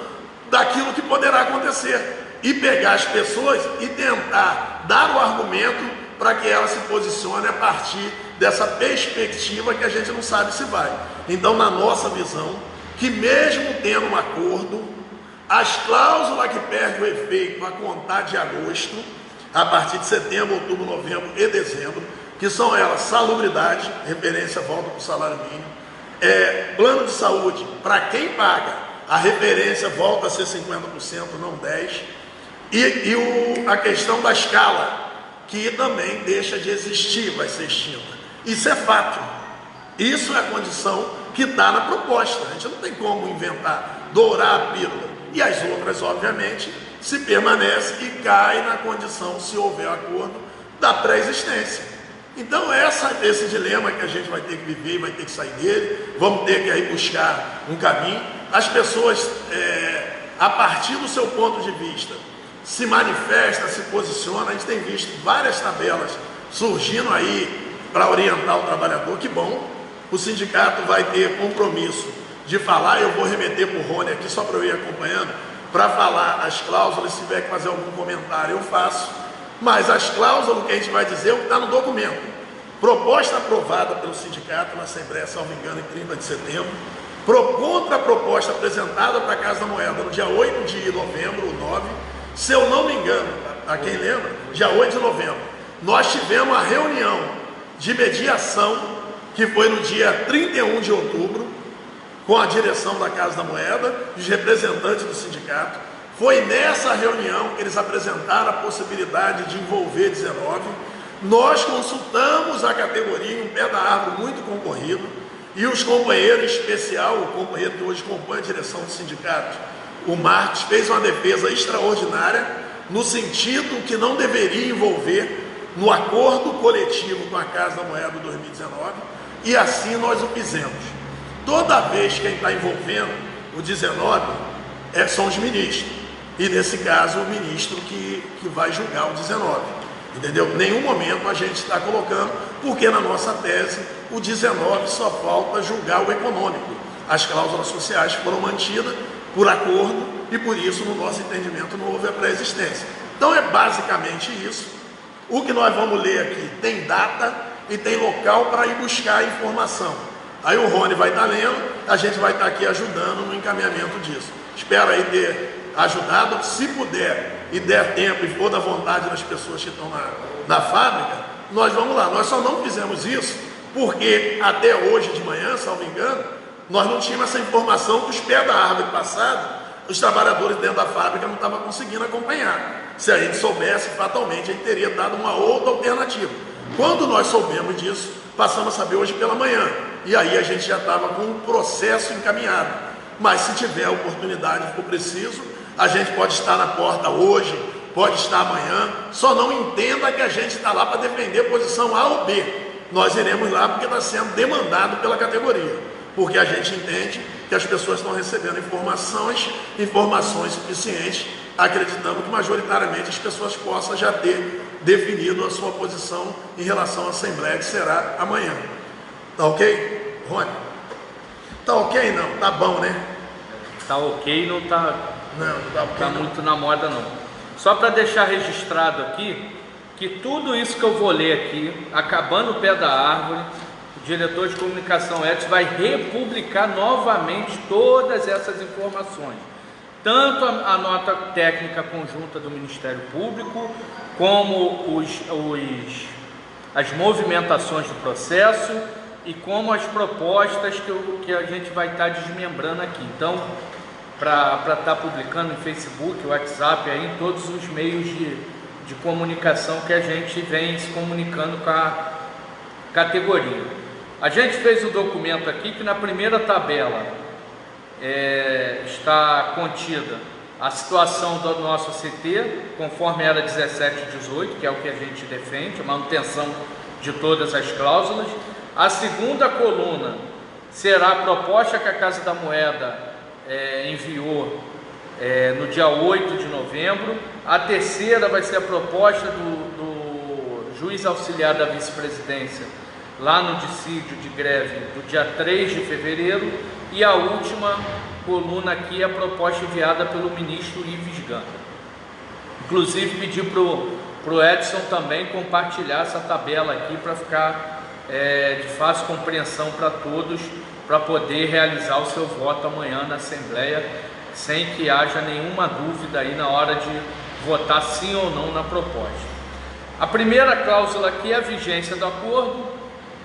A: daquilo que poderá acontecer. E pegar as pessoas e tentar dar o argumento para que ela se posicione a partir dessa perspectiva que a gente não sabe se vai. Então, na nossa visão, que mesmo tendo um acordo, as cláusulas que perdem o efeito a contar de agosto, a partir de setembro, outubro, novembro e dezembro, que são elas salubridade, referência volta para o salário mínimo, plano de saúde, para quem paga, a referência volta a ser 50%, não 10%, e a questão da escala, que também deixa de existir, vai ser extinta. Isso é fato. Isso é a condição que está na proposta. A gente não tem como inventar, dourar a pílula. E as outras, obviamente, se permanece e cai na condição, se houver acordo, da pré-existência. Então, esse dilema que a gente vai ter que viver, vai ter que sair dele, vamos ter que aí buscar um caminho. As pessoas, a partir do seu ponto de vista, se manifesta, se posiciona. A gente tem visto várias tabelas surgindo aí para orientar o trabalhador. Que bom, o sindicato vai ter compromisso de falar. Eu vou remeter para o Rony aqui, só para eu ir acompanhando, para falar as cláusulas. Se tiver que fazer algum comentário, eu faço. Mas as cláusulas, o que a gente vai dizer é o que está no documento. Proposta aprovada pelo sindicato na Assembleia, salvo engano, em 30 de setembro. Contra a proposta apresentada para a Casa da Moeda no dia 8 de novembro, ou 9, se eu não me engano, a quem lembra, dia 8 de novembro, nós tivemos a reunião de mediação, que foi no dia 31 de outubro, com a direção da Casa da Moeda, os representantes do sindicato. Foi nessa reunião que eles apresentaram a possibilidade de envolver 19. Nós consultamos a categoria, um pé da árvore muito concorrido, e os companheiros, em especial o companheiro que hoje compõe a direção do sindicato, o Marcos, fez uma defesa extraordinária, no sentido que não deveria envolver no acordo coletivo com a Casa da Moeda 2019, e assim nós o fizemos. Toda vez que a gente está envolvendo o 19, são os ministros, e nesse caso o ministro que vai julgar o 19, entendeu? Em nenhum momento a gente está colocando, porque na nossa tese o 19 só falta julgar o econômico. As cláusulas sociais foram mantidas por acordo e por isso, no nosso entendimento, não houve a pré-existência. Então é basicamente isso. O que nós vamos ler aqui tem data e tem local para ir buscar a informação. Aí o Rony vai estar lendo, a gente vai estar aqui ajudando no encaminhamento disso. Espero aí ter ajudado. Se puder e der tempo e for da vontade das pessoas que estão na fábrica, nós vamos lá. Nós só não fizemos isso porque até hoje de manhã, salvo engano, nós não tínhamos essa informação que os pés da árvore passada, os trabalhadores dentro da fábrica não estavam conseguindo acompanhar. Se a gente soubesse, fatalmente, a gente teria dado uma outra alternativa. Quando nós soubemos disso, passamos a saber hoje pela manhã. E aí a gente já estava com um processo encaminhado. Mas se tiver a oportunidade, se for preciso, a gente pode estar na porta hoje, pode estar amanhã. Só não entenda que a gente está lá para defender a posição A ou B. Nós iremos lá porque está sendo demandado pela categoria. Porque a gente entende que as pessoas estão recebendo informações suficientes, acreditando que majoritariamente as pessoas possam já ter definido a sua posição em relação à Assembleia, que será amanhã. Tá ok? Rony? Tá ok não, tá bom, né?
B: Tá ok, não tá,
A: Não tá ok.
B: tá muito na moda não. Só para deixar registrado aqui, que tudo isso que eu vou ler aqui, acabando o pé da árvore, o diretor de comunicação Edson vai republicar novamente todas essas informações. Tanto a nota técnica conjunta do Ministério Público, como as movimentações do processo e como as propostas que a gente vai estar desmembrando aqui. Então, para estar publicando em Facebook, WhatsApp, aí, em todos os meios de comunicação que a gente vem se comunicando com a categoria. A gente fez o documento aqui que na primeira tabela está contida a situação do nosso CT, conforme era 17 e 18, que é o que a gente defende, a manutenção de todas as cláusulas. A segunda coluna será a proposta que a Casa da Moeda enviou no dia 8 de novembro. A terceira vai ser a proposta do juiz auxiliar da vice-presidência, lá no dissídio de greve do dia 3 de fevereiro. E a última coluna aqui é a proposta enviada pelo ministro Ives Gandra. Inclusive pedi para o Edson também compartilhar essa tabela aqui para ficar de fácil compreensão para todos, para poder realizar o seu voto amanhã na Assembleia, sem que haja nenhuma dúvida aí na hora de votar sim ou não na proposta. A primeira cláusula aqui é a vigência do acordo,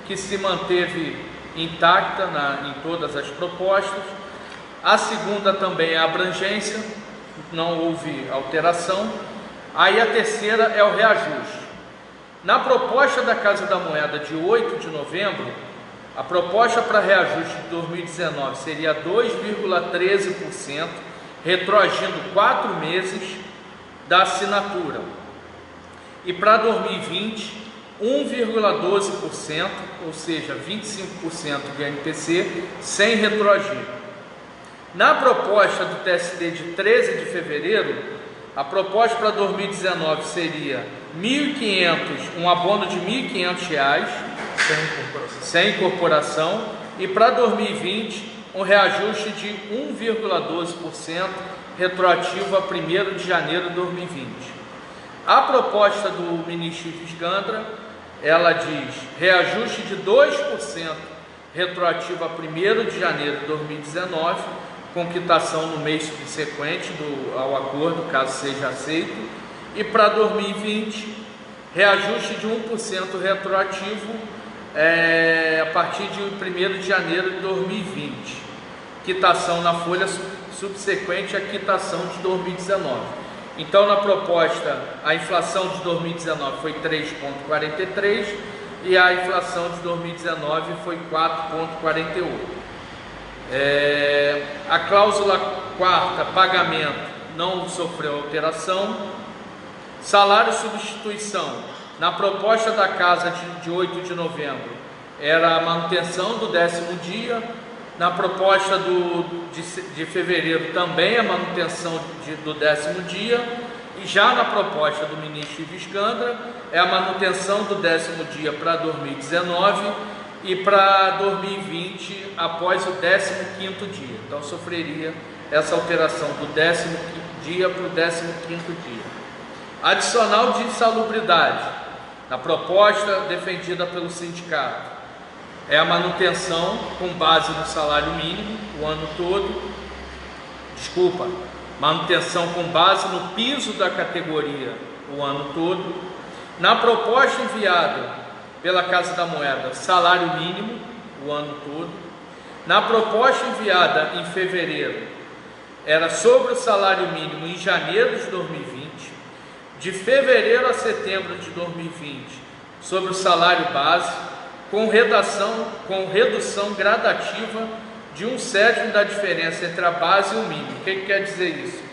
B: que se manteve intacta em todas as propostas. A segunda também é a abrangência, não houve alteração. Aí a terceira é o reajuste. Na proposta da Casa da Moeda de 8 de novembro, a proposta para reajuste de 2019 seria 2,13%, retroagindo 4 meses da assinatura. E para 2020, 1,12%, ou seja, 25% de INPC, sem retroagir. Na proposta do TST de 13 de fevereiro, a proposta para 2019 seria 1.500, um abono de R$ 1.500 sem incorporação, e para 2020 um reajuste de 1,12%, retroativo a 1º de janeiro de 2020. A proposta do ministro Ives Gandra, ela diz reajuste de 2%, retroativo a 1º de janeiro de 2019, com quitação no mês subsequente ao acordo, caso seja aceito. E para 2020, reajuste de 1% retroativo a partir de 1º de janeiro de 2020. Quitação na folha subsequente à quitação de 2019. Então, na proposta, a inflação de 2019 foi 3,43% e a inflação de 2019 foi 4,48%. A cláusula quarta, pagamento, não sofreu alteração. Salário substituição, na proposta da Casa de 8 de novembro, era a manutenção do 10º dia. Na proposta de fevereiro também a manutenção do 10º dia, e já na proposta do ministro Ives Gandra é a manutenção do 10º dia para 2019 e para 2020 após o 15º dia. Então sofreria essa alteração do 10º dia para o 15º dia. Adicional de insalubridade, na proposta defendida pelo sindicato, é a manutenção com base no salário mínimo o ano todo, manutenção com base no piso da categoria o ano todo. Na proposta enviada pela Casa da Moeda, salário mínimo o ano todo. Na proposta enviada em fevereiro, era sobre o salário mínimo em janeiro de 2020. De fevereiro a setembro de 2020, sobre o salário base, com redução gradativa de 1/7 da diferença entre a base e o mínimo. O que quer dizer isso?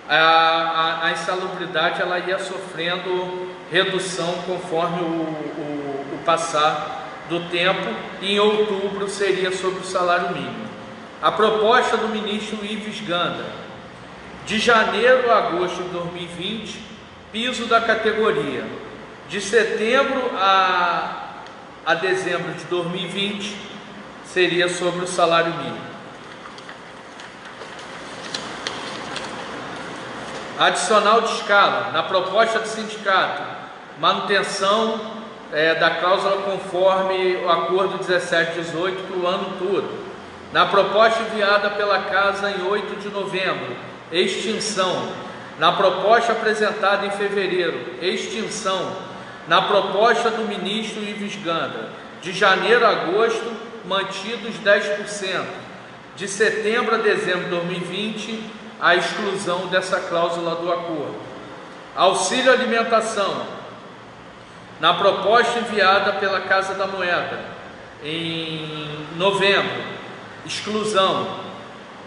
B: A insalubridade ela ia sofrendo redução conforme o passar do tempo, e em outubro seria sobre o salário mínimo. A proposta do ministro Ives Gandra, de janeiro a agosto de 2020, piso da categoria. De setembro a dezembro de 2020 seria sobre o salário mínimo. Adicional de escala. Na proposta do sindicato, manutenção da cláusula conforme o acordo 17-18 para o ano todo. Na proposta enviada pela Casa em 8 de novembro, extinção. Na proposta apresentada em fevereiro, extinção. Na proposta do ministro Ives Gandra, de janeiro a agosto, mantidos 10%. De setembro a dezembro de 2020, a exclusão dessa cláusula do acordo. Auxílio alimentação. Na proposta enviada pela Casa da Moeda em novembro, exclusão.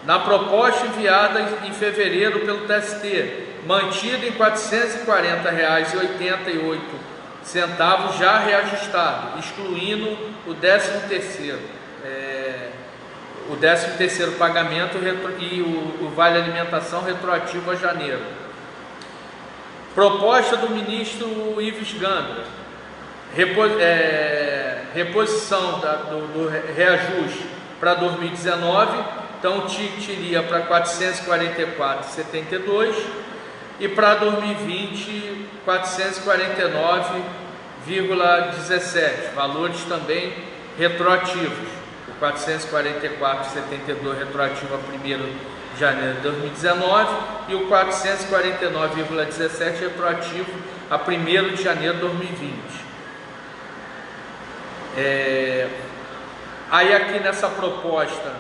B: Na proposta enviada em fevereiro pelo TST, mantido em R$ 440,88, já reajustado, excluindo o 13º, o 13º pagamento e o vale alimentação retroativo a janeiro. Proposta do ministro Ives Gandra, reposição do reajuste para 2019. Então o ticket iria para 444,72 e para 2020 449,17, valores também retroativos. O 444,72 retroativo a 1º de janeiro de 2019 e o 449,17 retroativo a 1º de janeiro de 2020. Aí aqui nessa proposta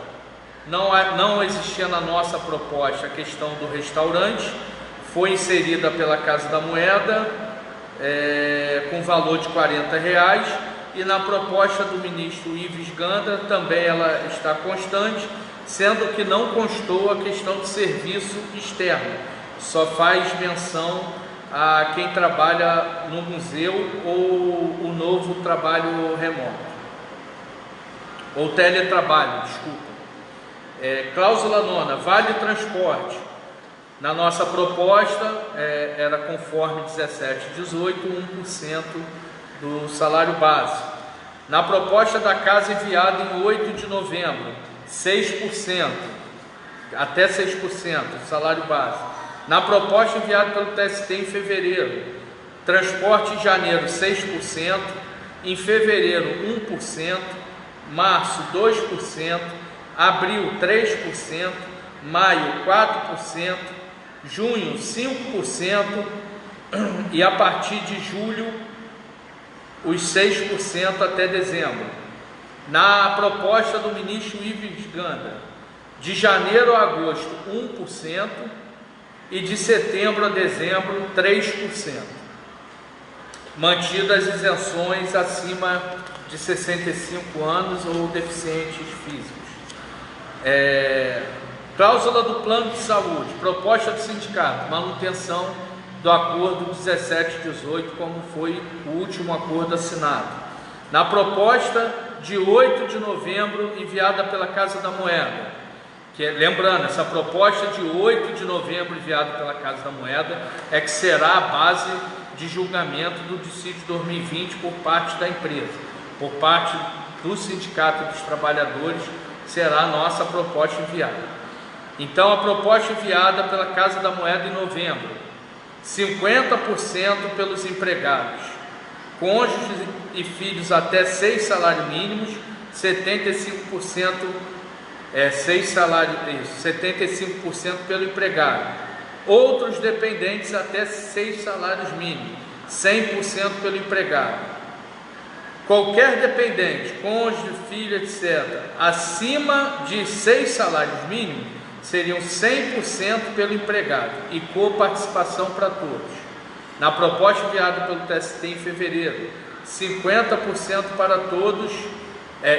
B: não existia na nossa proposta a questão do restaurante, foi inserida pela Casa da Moeda com valor de R$ 40, e na proposta do ministro Ives Gandra também ela está constante, sendo que não constou a questão de serviço externo, só faz menção a quem trabalha no museu ou o novo trabalho remoto, ou teletrabalho, desculpa. Cláusula 9, vale transporte. Na nossa proposta era conforme 17-18, 1% do salário base. Na proposta da Casa enviada em 8 de novembro, 6%, até 6% do salário base. Na proposta enviada pelo TST em fevereiro, transporte em janeiro 6%, em fevereiro 1%, março 2%, abril 3%, maio 4%, junho 5% e a partir de julho os 6% até dezembro. Na proposta do ministro Ives Gandra, de janeiro a agosto 1% e de setembro a dezembro 3%. Mantidas as isenções acima de 65 anos ou deficientes físicos. Cláusula do plano de saúde, proposta do sindicato, manutenção do acordo 17-18, como foi o último acordo assinado. Na proposta de 8 de novembro, enviada pela Casa da Moeda, lembrando, essa proposta de 8 de novembro, enviada pela Casa da Moeda, que será a base de julgamento do dissídio 2020 por parte da empresa, por parte do Sindicato dos Trabalhadores, será a nossa proposta enviada. Então, a proposta enviada pela Casa da Moeda em novembro, 50% pelos empregados, cônjuges e filhos até 6 salários mínimos, 75% 75% pelo empregado. Outros dependentes até 6 salários mínimos, 100% pelo empregado. Qualquer dependente, cônjuge, filho, etc., acima de 6 salários mínimos, seriam 100% pelo empregado e coparticipação para todos. Na proposta enviada pelo TST em fevereiro, 50% para todos,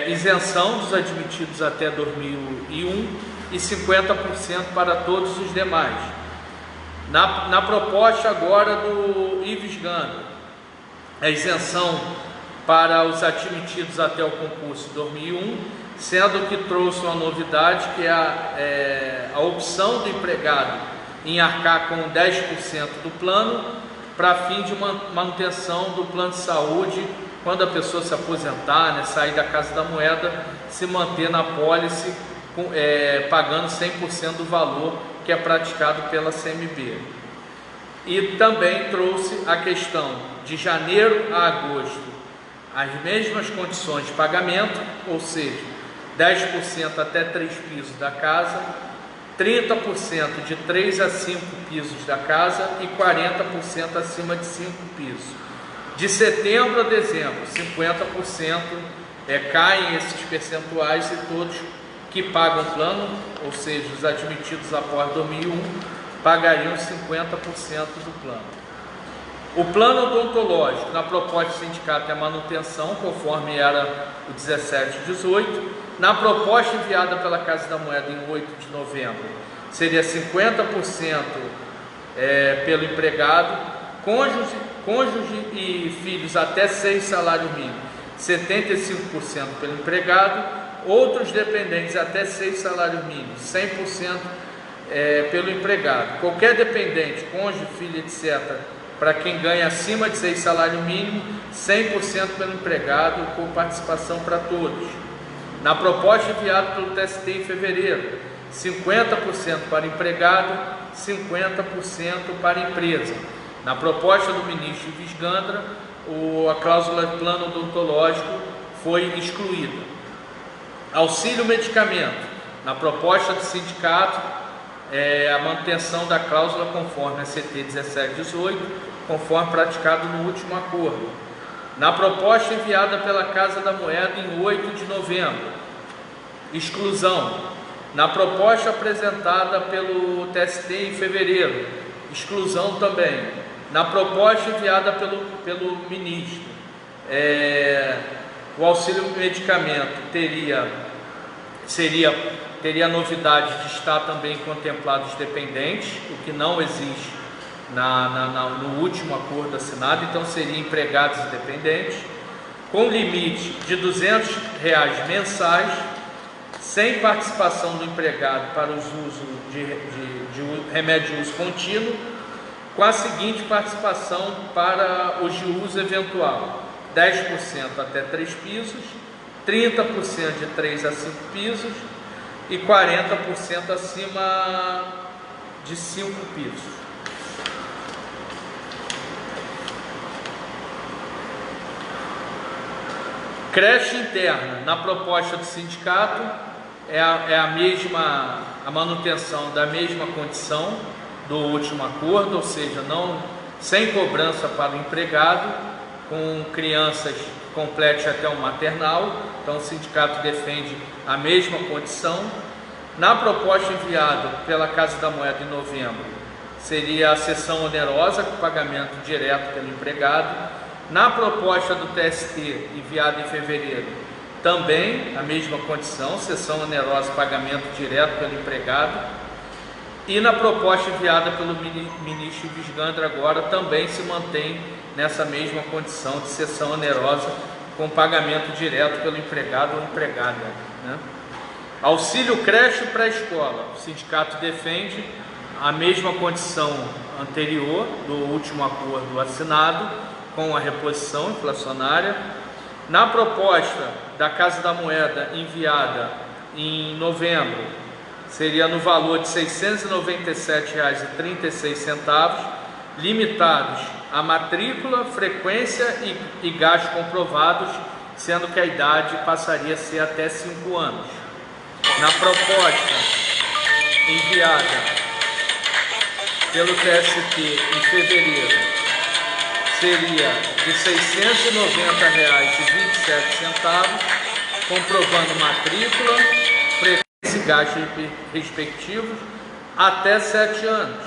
B: isenção dos admitidos até 2001 e 50% para todos os demais. Na proposta agora do Ives Gandra, a isenção para os admitidos até o concurso de 2001, sendo que trouxe uma novidade que é a opção do empregado em arcar com 10% do plano para fim de manutenção do plano de saúde quando a pessoa se aposentar, sair da Casa da Moeda, se manter na pólice pagando 100% do valor que é praticado pela CMB. E também trouxe a questão de janeiro a agosto, as mesmas condições de pagamento, ou seja, 10% até 3 pisos da casa, 30% de 3 a 5 pisos da casa e 40% acima de 5 pisos. De setembro a dezembro, 50% caem esses percentuais e todos que pagam plano, ou seja, os admitidos após 2001, pagariam 50% do plano. O plano odontológico, na proposta do sindicato, é manutenção, conforme era o 17 e 18. Na proposta enviada pela Casa da Moeda em 8 de novembro, seria 50% pelo empregado, cônjuge e filhos até 6 salários mínimos, 75% pelo empregado, outros dependentes até 6 salários mínimos, 100% pelo empregado. Qualquer dependente, cônjuge, filho, etc., para quem ganha acima de 6 salários mínimos, 100% pelo empregado, com participação para todos. Na proposta enviada pelo TST em fevereiro, 50% para empregado, 50% para empresa. Na proposta do ministro Ives Gandra, a cláusula de plano odontológico foi excluída. Auxílio medicamento. Na proposta do sindicato, a manutenção da cláusula conforme a CT 1718, conforme praticado no último acordo. Na proposta enviada pela Casa da Moeda em 8 de novembro, exclusão. Na proposta apresentada pelo TST em fevereiro, exclusão também. Na proposta enviada pelo ministro, o auxílio medicamento teria a novidade de estar também contemplado os dependentes, o que não existe no último acordo assinado, então seria empregados e dependentes, com limite de R$200 mensais, sem participação do empregado para os usos de remédio de uso contínuo, com a seguinte participação para os de uso eventual: 10% até 3 pisos, 30% de 3 a 5 pisos e 40% acima de 5 pisos. Creche interna, na proposta do sindicato, a manutenção da mesma condição do último acordo, ou seja, sem cobrança para o empregado, com crianças complete até o maternal. Então o sindicato defende a mesma condição. Na proposta enviada pela Casa da Moeda em novembro, seria a cessão onerosa com pagamento direto pelo empregado. Na proposta do TST enviada em fevereiro, também a mesma condição, cessão onerosa e pagamento direto pelo empregado. E na proposta enviada pelo ministro Ives Gandra agora, também se mantém nessa mesma condição de cessão onerosa com pagamento direto pelo empregado ou empregada, né? Auxílio creche pré-escola, o sindicato defende a mesma condição anterior do último acordo assinado, com a reposição inflacionária. Na proposta da Casa da Moeda enviada em novembro, seria no valor de R$ 697,36, limitados a matrícula, frequência e gastos comprovados, sendo que a idade passaria a ser até 5 anos. Na proposta enviada pelo TST em fevereiro, seria de R$ 690,27, comprovando matrícula, frequência e gastos respectivos, até 7 anos,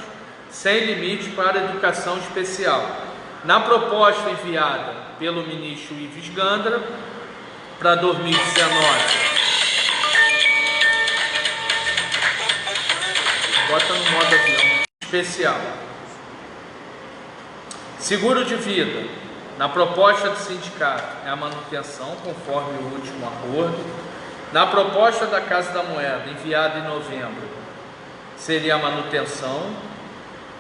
B: sem limite para educação especial. Na proposta enviada pelo ministro Ives Gandra para 2019, bota no modo avião especial. Seguro de vida, na proposta do sindicato, é a manutenção conforme o último acordo. Na proposta da Casa da Moeda enviada em novembro, seria a manutenção.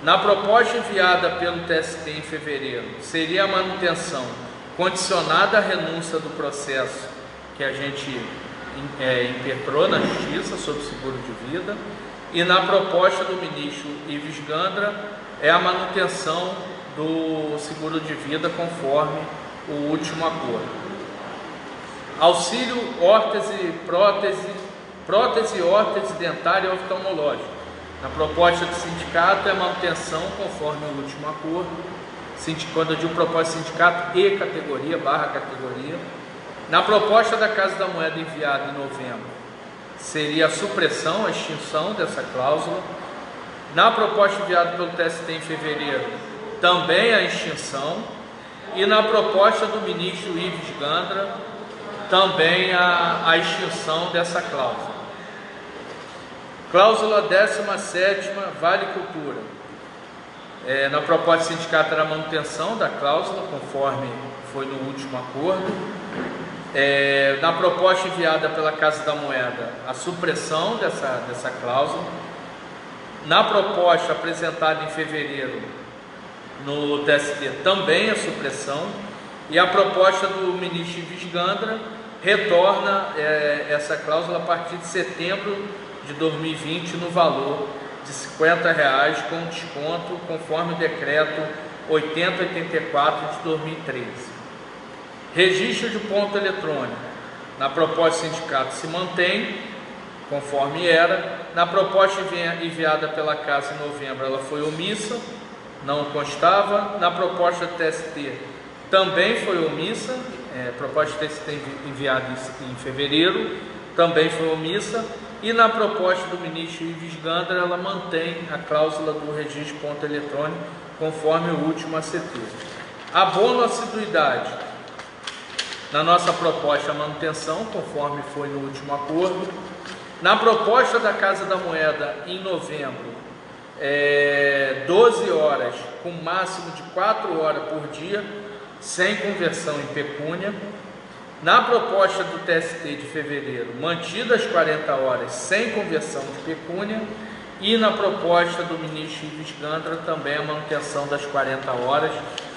B: Na proposta enviada pelo TST em fevereiro, seria a manutenção condicionada à renúncia do processo que a gente impetrou na Justiça sobre seguro de vida. E na proposta do ministro Ives Gandra, é a manutenção do seguro de vida conforme o último acordo. Auxílio órtese, prótese, órtese dentária e oftalmológica. Na proposta do sindicato é manutenção conforme o último acordo. Quando eu digo proposta do sindicato e categoria, barra categoria. Na proposta da Casa da Moeda enviada em novembro, seria a supressão, a extinção dessa cláusula. Na proposta enviada pelo TST em fevereiro, também a extinção. E na proposta do ministro Ives Gandra, também a extinção dessa cláusula. Cláusula 17ª, Vale Cultura. Na proposta do sindicato era a manutenção da cláusula, conforme foi no último acordo. Na proposta enviada pela Casa da Moeda, a supressão dessa cláusula. Na proposta apresentada em fevereiro no TST, também a supressão. E a proposta do ministro Ives Gandra retorna essa cláusula a partir de setembro de 2020 no valor de R$50 com desconto conforme o decreto 8084 de 2013. Registro de ponto eletrônico. Na proposta do sindicato se mantém conforme era. Na proposta enviada pela Casa em novembro, ela foi omissa, não constava. Na proposta do TST também foi omissa, proposta do TST enviada em fevereiro, também foi omissa. E na proposta do ministro Ives Gandra, ela mantém a cláusula do registro de ponto eletrônico conforme o último ACT. Abono assiduidade. Na nossa proposta, a manutenção, conforme foi no último acordo. Na proposta da Casa da Moeda, em novembro, 12 horas, com máximo de 4 horas por dia, sem conversão em pecúnia. Na proposta do TST de fevereiro, mantidas 40 horas, sem conversão de pecúnia. E na proposta do ministro Ives Gandra, também a manutenção das 40 horas,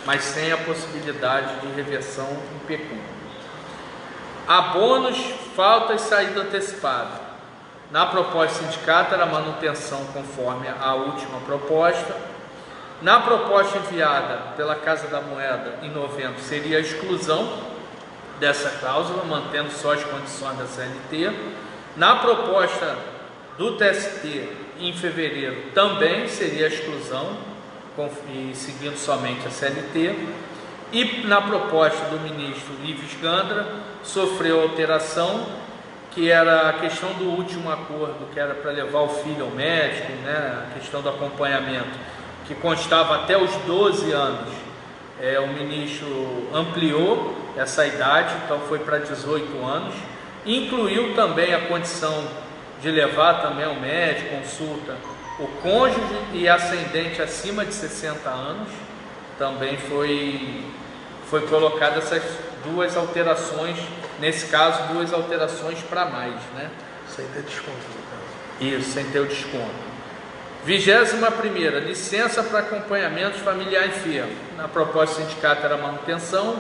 B: mas sem a possibilidade de reversão em pecúnia. Abonos, falta e saída antecipada. Na proposta do sindicato era a manutenção conforme a última proposta. Na proposta enviada pela Casa da Moeda em novembro seria a exclusão dessa cláusula, mantendo só as condições da CLT. Na proposta do TST em fevereiro também seria a exclusão e seguindo somente a CLT. E na proposta do ministro Ives Gandra sofreu alteração, que era a questão do último acordo, que era para levar o filho ao médico, né? A questão do acompanhamento, que constava até os 12 anos. O ministro ampliou essa idade, então foi para 18 anos. Incluiu também a condição de levar também ao médico, consulta, o cônjuge e ascendente acima de 60 anos. Também foi colocada essas duas alterações, nesse caso, duas alterações para mais, né?
A: Sem ter desconto.
B: Isso, sem ter o desconto. 21ª, licença para acompanhamento familiar enfermo. Na proposta do sindicato era manutenção.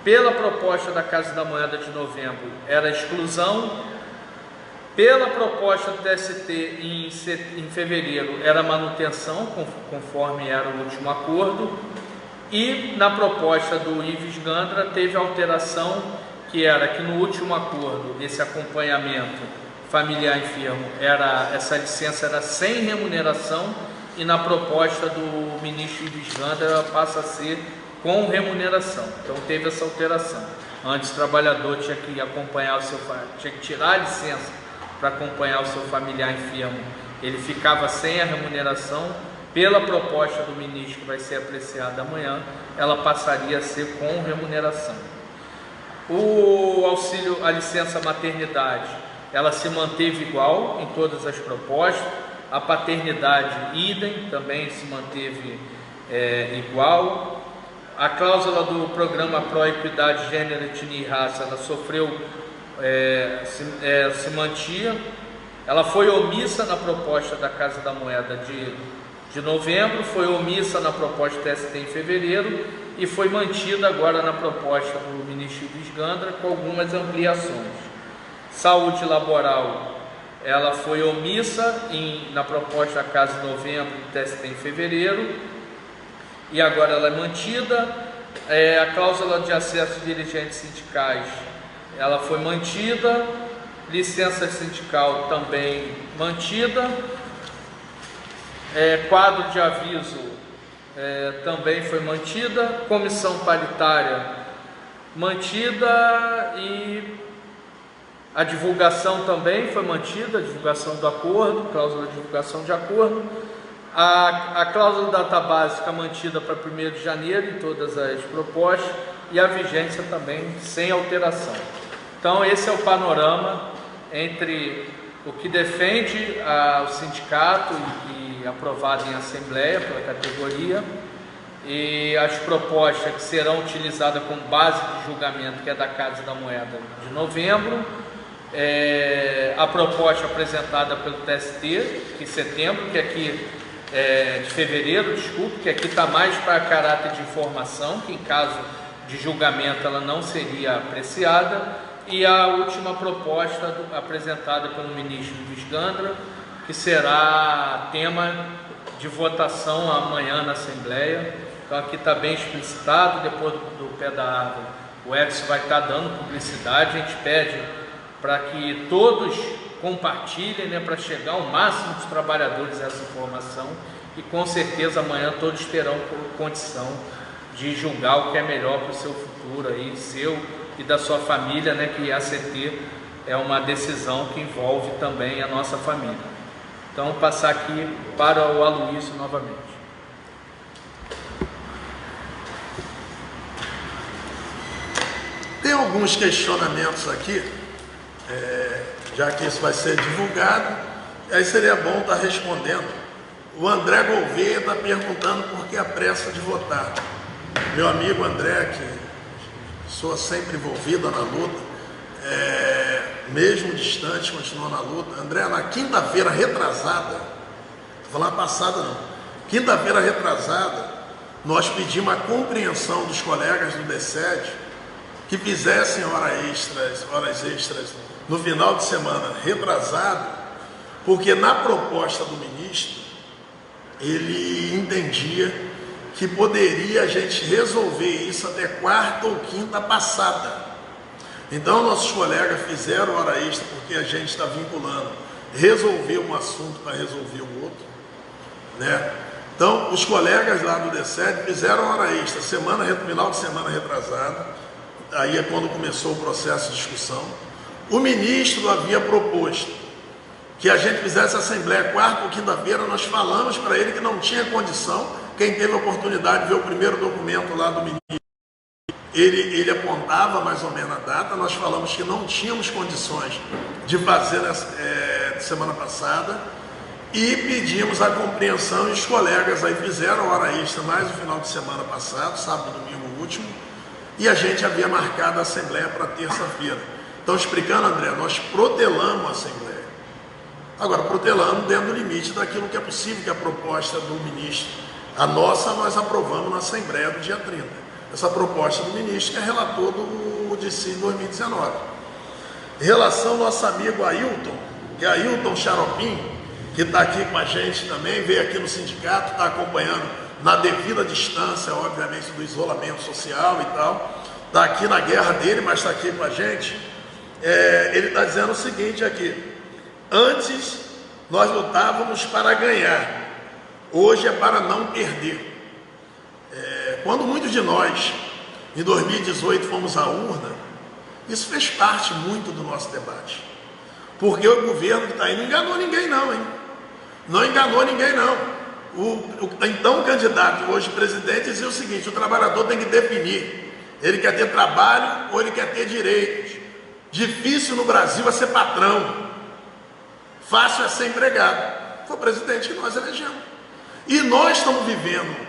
B: Pela proposta da Casa da Moeda de novembro era exclusão. Pela proposta do TST em fevereiro era manutenção, conforme era o último acordo. E na proposta do Ives Gandra teve alteração, que era que no último acordo esse acompanhamento familiar enfermo, essa licença era sem remuneração, e na proposta do ministro Ives Gandra ela passa a ser com remuneração. Então teve essa alteração. Antes o trabalhador tinha que acompanhar tinha que tirar a licença para acompanhar o seu familiar enfermo, ele ficava sem a remuneração. Pela proposta do ministro, que vai ser apreciada amanhã, ela passaria a ser com remuneração. O auxílio, a licença maternidade, ela se manteve igual em todas as propostas. A paternidade, idem, também se manteve igual. A cláusula do programa Pro Equidade, Gênero, Etnia e Raça, ela sofreu, se mantinha. Ela foi omissa na proposta da Casa da Moeda de novembro, foi omissa na proposta do TST em fevereiro e foi mantida agora na proposta do ministro Ives Gandra, com algumas ampliações. Saúde laboral, ela foi omissa na proposta da Casa em novembro e do TST em fevereiro, e agora ela é mantida. A cláusula de acesso de dirigentes sindicais, ela foi mantida, licença sindical também mantida, quadro de aviso também foi mantida, comissão paritária mantida, e a divulgação também foi mantida, a divulgação do acordo, cláusula de divulgação de acordo, a cláusula da data básica mantida para 1º de janeiro em todas as propostas, e a vigência também sem alteração. Então esse é o panorama entre o que defende o sindicato e aprovado em assembleia pela categoria, e as propostas que serão utilizadas como base de julgamento, que é da Casa da Moeda de novembro, a proposta apresentada pelo TST, que em setembro, que aqui de fevereiro, desculpe, que aqui está mais para caráter de informação, que em caso de julgamento ela não seria apreciada, e a última proposta apresentada pelo ministro Luiz Gandra, que será tema de votação amanhã na Assembleia. Então aqui está bem explicitado, depois do pé da árvore o Edson vai estar dando publicidade, a gente pede para que todos compartilhem, né, para chegar ao máximo dos trabalhadores essa informação, e com certeza amanhã todos terão condição de julgar o que é melhor para o seu futuro aí, seu e da sua família, né, que a ACT é uma decisão que envolve também a nossa família. Então passar aqui para o Aloysio novamente.
A: Tem alguns questionamentos aqui, já que isso vai ser divulgado, aí seria bom estar respondendo. O André Gouveia está perguntando por que a pressa de votar. Meu amigo André, que sou sempre envolvido na luta, mesmo distante, continua na luta. André, na quinta-feira retrasada, estou falando passada não, quinta-feira retrasada, nós pedimos a compreensão dos colegas do DECED que fizessem horas extras no final de semana retrasado, porque na proposta do ministro, ele entendia que poderia a gente resolver isso até quarta ou quinta passada. Então nossos colegas fizeram hora extra porque a gente está vinculando resolver um assunto para resolver o outro, né? Então os colegas lá do DECED fizeram hora extra, final de semana retrasada, aí é quando começou o processo de discussão. O ministro havia proposto que a gente fizesse a assembleia quarta ou quinta-feira. Nós falamos para ele que não tinha condição. Quem teve a oportunidade de ver o primeiro documento lá do ministro, ele apontava mais ou menos a data. Nós falamos que não tínhamos condições de fazer semana passada e pedimos a compreensão, e os colegas aí fizeram hora extra mais o final de semana passado, sábado e domingo último, e a gente havia marcado a assembleia para terça-feira. Então, explicando, André, nós protelamos a assembleia. Agora, protelamos dentro do limite daquilo que é possível, que a proposta do ministro, a nossa, nós aprovamos na assembleia do dia 30. Essa proposta do ministro, que é relator do DC 2019. Em relação ao nosso amigo Ailton, que é Ailton Xaropim, que está aqui com a gente também, veio aqui no sindicato, está acompanhando na devida distância, obviamente, do isolamento social e tal, está aqui na guerra dele, mas está aqui com a gente. Ele está dizendo o seguinte aqui: antes nós lutávamos para ganhar, hoje é para não perder. Quando muitos de nós, em 2018, fomos à urna, isso fez parte muito do nosso debate, porque o governo que está aí não enganou ninguém não, hein? Não enganou ninguém não. O então candidato, hoje presidente, dizia o seguinte: o trabalhador tem que definir, ele quer ter trabalho ou ele quer ter direitos. Difícil no Brasil é ser patrão, fácil é ser empregado. Foi o presidente que nós elegemos. E nós estamos vivendo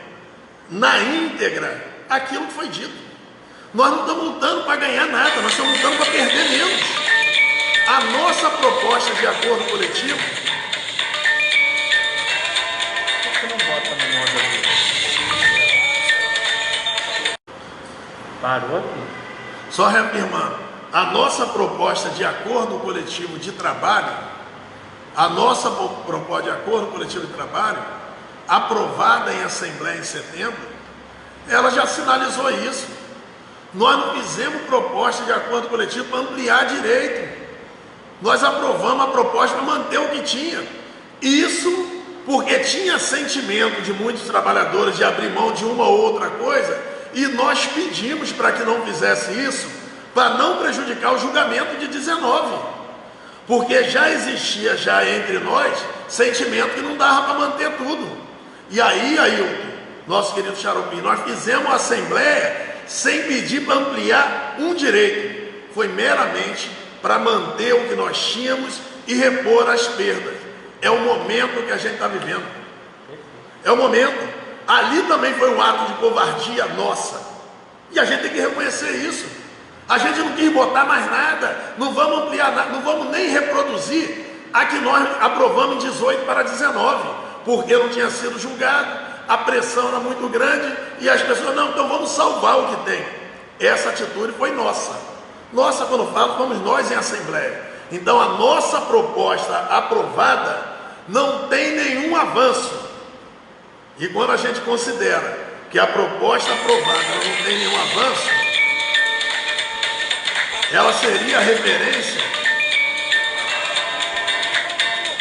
A: na íntegra aquilo que foi dito. Nós não estamos lutando para ganhar nada, nós estamos lutando para perder menos. A nossa proposta de acordo coletivo.
B: Por que não bota no modo aqui? Parou aqui.
A: Só reafirmando, a nossa proposta de acordo coletivo de trabalho, A nossa proposta de acordo coletivo de trabalho, aprovada em Assembleia em setembro, ela já sinalizou isso. Nós não fizemos proposta de acordo coletivo para ampliar direito. Nós aprovamos a proposta para manter o que tinha. Isso porque tinha sentimento de muitos trabalhadores de abrir mão de uma ou outra coisa, e nós pedimos para que não fizesse isso, para não prejudicar o julgamento de 19. Porque já existia entre nós sentimento que não dava para manter tudo. E aí, Ailton, nosso querido Xaropim, nós fizemos a Assembleia sem pedir para ampliar um direito. Foi meramente para manter o que nós tínhamos e repor as perdas. É o momento que a gente está vivendo. É o momento. Ali também foi um ato de covardia nossa. E a gente tem que reconhecer isso. A gente não quis botar mais nada, não vamos ampliar nada, não vamos nem reproduzir a que nós aprovamos em 18 para 19, porque não tinha sido julgado, a pressão era muito grande e as pessoas, não, então vamos salvar o que tem. Essa atitude foi nossa. Nossa, quando falo, fomos nós em Assembleia. Então a nossa proposta aprovada não tem nenhum avanço. E quando a gente considera que a proposta aprovada não tem nenhum avanço, ela seria a referência.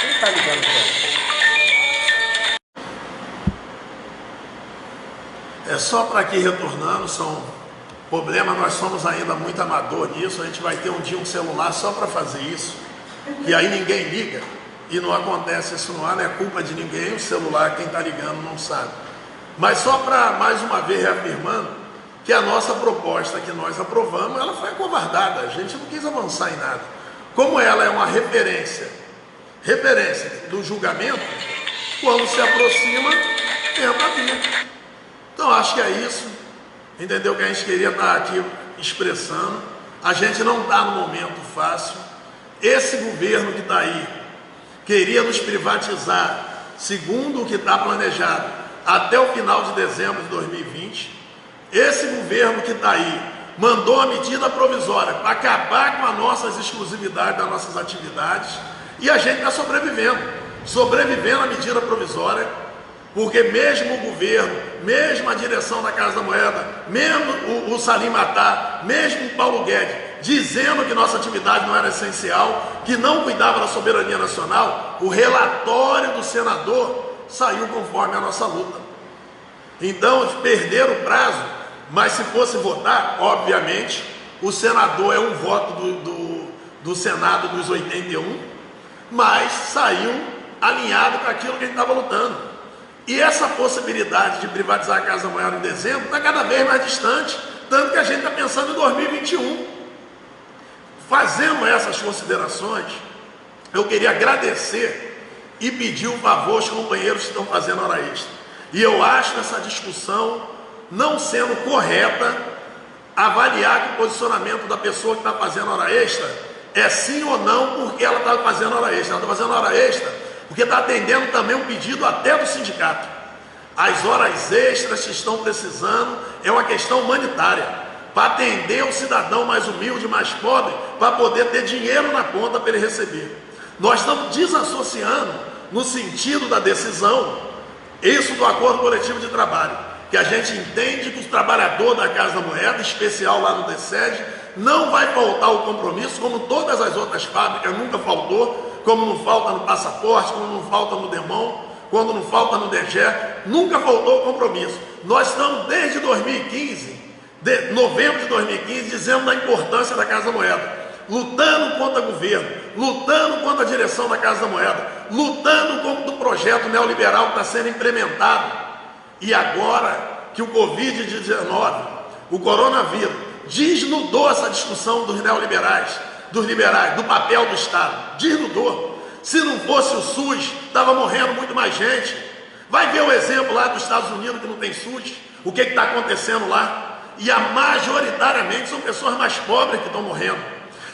B: Quem está ligando para
A: É só para aqui retornando, são problemas, nós somos ainda muito amador nisso, a gente vai ter um dia um celular só para fazer isso, e aí ninguém liga, e não acontece isso no ar, não é culpa de ninguém, o celular, quem está ligando não sabe. Mas só para mais uma vez reafirmando, que a nossa proposta que nós aprovamos, ela foi acovardada, a gente não quis avançar em nada. Como ela é uma referência do julgamento, quando se aproxima, tenta vir. Então acho que é isso, entendeu? Que a gente queria estar aqui expressando. A gente não está no momento fácil. Esse governo que está aí, queria nos privatizar, segundo o que está planejado, até o final de dezembro de 2020. Esse governo que está aí mandou a medida provisória para acabar com as nossas exclusividades das nossas atividades, e a gente está sobrevivendo à medida provisória, porque mesmo o governo, mesmo a direção da Casa da Moeda, mesmo o Salim Matar, mesmo o Paulo Guedes, dizendo que nossa atividade não era essencial, que não cuidava da soberania nacional, o relatório do senador saiu conforme a nossa luta. Então eles perderam o prazo, mas se fosse votar, obviamente, o senador é um voto do Senado dos 81, mas saiu alinhado com aquilo que a gente estava lutando. E essa possibilidade de privatizar a Casa da Moeda em dezembro está cada vez mais distante, tanto que a gente está pensando em 2021. Fazendo essas considerações, eu queria agradecer e pedir um favor aos companheiros que estão fazendo hora extra. E eu acho essa discussão não sendo correta, avaliar que o posicionamento da pessoa que está fazendo hora extra é sim ou não porque ela está fazendo hora extra. Ela está fazendo hora extra porque está atendendo também um pedido até do sindicato. As horas extras que estão precisando é uma questão humanitária, para atender o cidadão mais humilde, mais pobre, para poder ter dinheiro na conta para ele receber. Nós estamos desassociando no sentido da decisão, isso do acordo coletivo de trabalho, que a gente entende que o trabalhador da Casa da Moeda, especial lá no DECED, não vai faltar o compromisso, como todas as outras fábricas nunca faltou, como não falta no Passaporte, como não falta no Demão, quando não falta no DGE, nunca faltou o compromisso. Nós estamos desde 2015, novembro de 2015, dizendo da importância da Casa da Moeda, lutando contra o governo, lutando contra a direção da Casa da Moeda, lutando contra o projeto neoliberal que está sendo implementado. E agora que o Covid-19, o coronavírus, desnudou essa discussão dos neoliberais, dos liberais, do papel do Estado, desnudou. Se não fosse o SUS, estava morrendo muito mais gente. Vai ver o exemplo lá dos Estados Unidos que não tem SUS, o que está acontecendo lá. E majoritariamente são pessoas mais pobres que estão morrendo.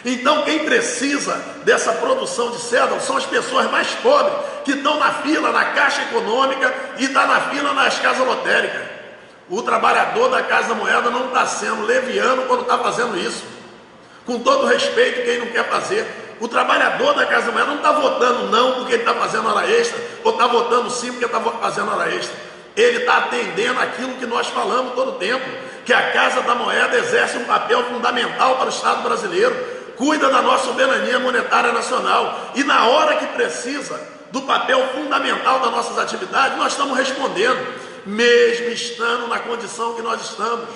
A: Então quem precisa dessa produção de cédula são as pessoas mais pobres, que estão na fila, na Caixa Econômica e está na fila nas casas lotéricas. O trabalhador da Casa da Moeda não está sendo leviano quando está fazendo isso. Com todo respeito, quem não quer fazer, O trabalhador da Casa da Moeda não está votando não porque ele está fazendo hora extra, ou está votando sim porque está fazendo hora extra. Ele está atendendo aquilo que nós falamos todo o tempo, que a Casa da Moeda exerce um papel fundamental para o Estado brasileiro, cuida da nossa soberania monetária nacional, e na hora que precisa do papel fundamental das nossas atividades, nós estamos respondendo, mesmo estando na condição que nós estamos.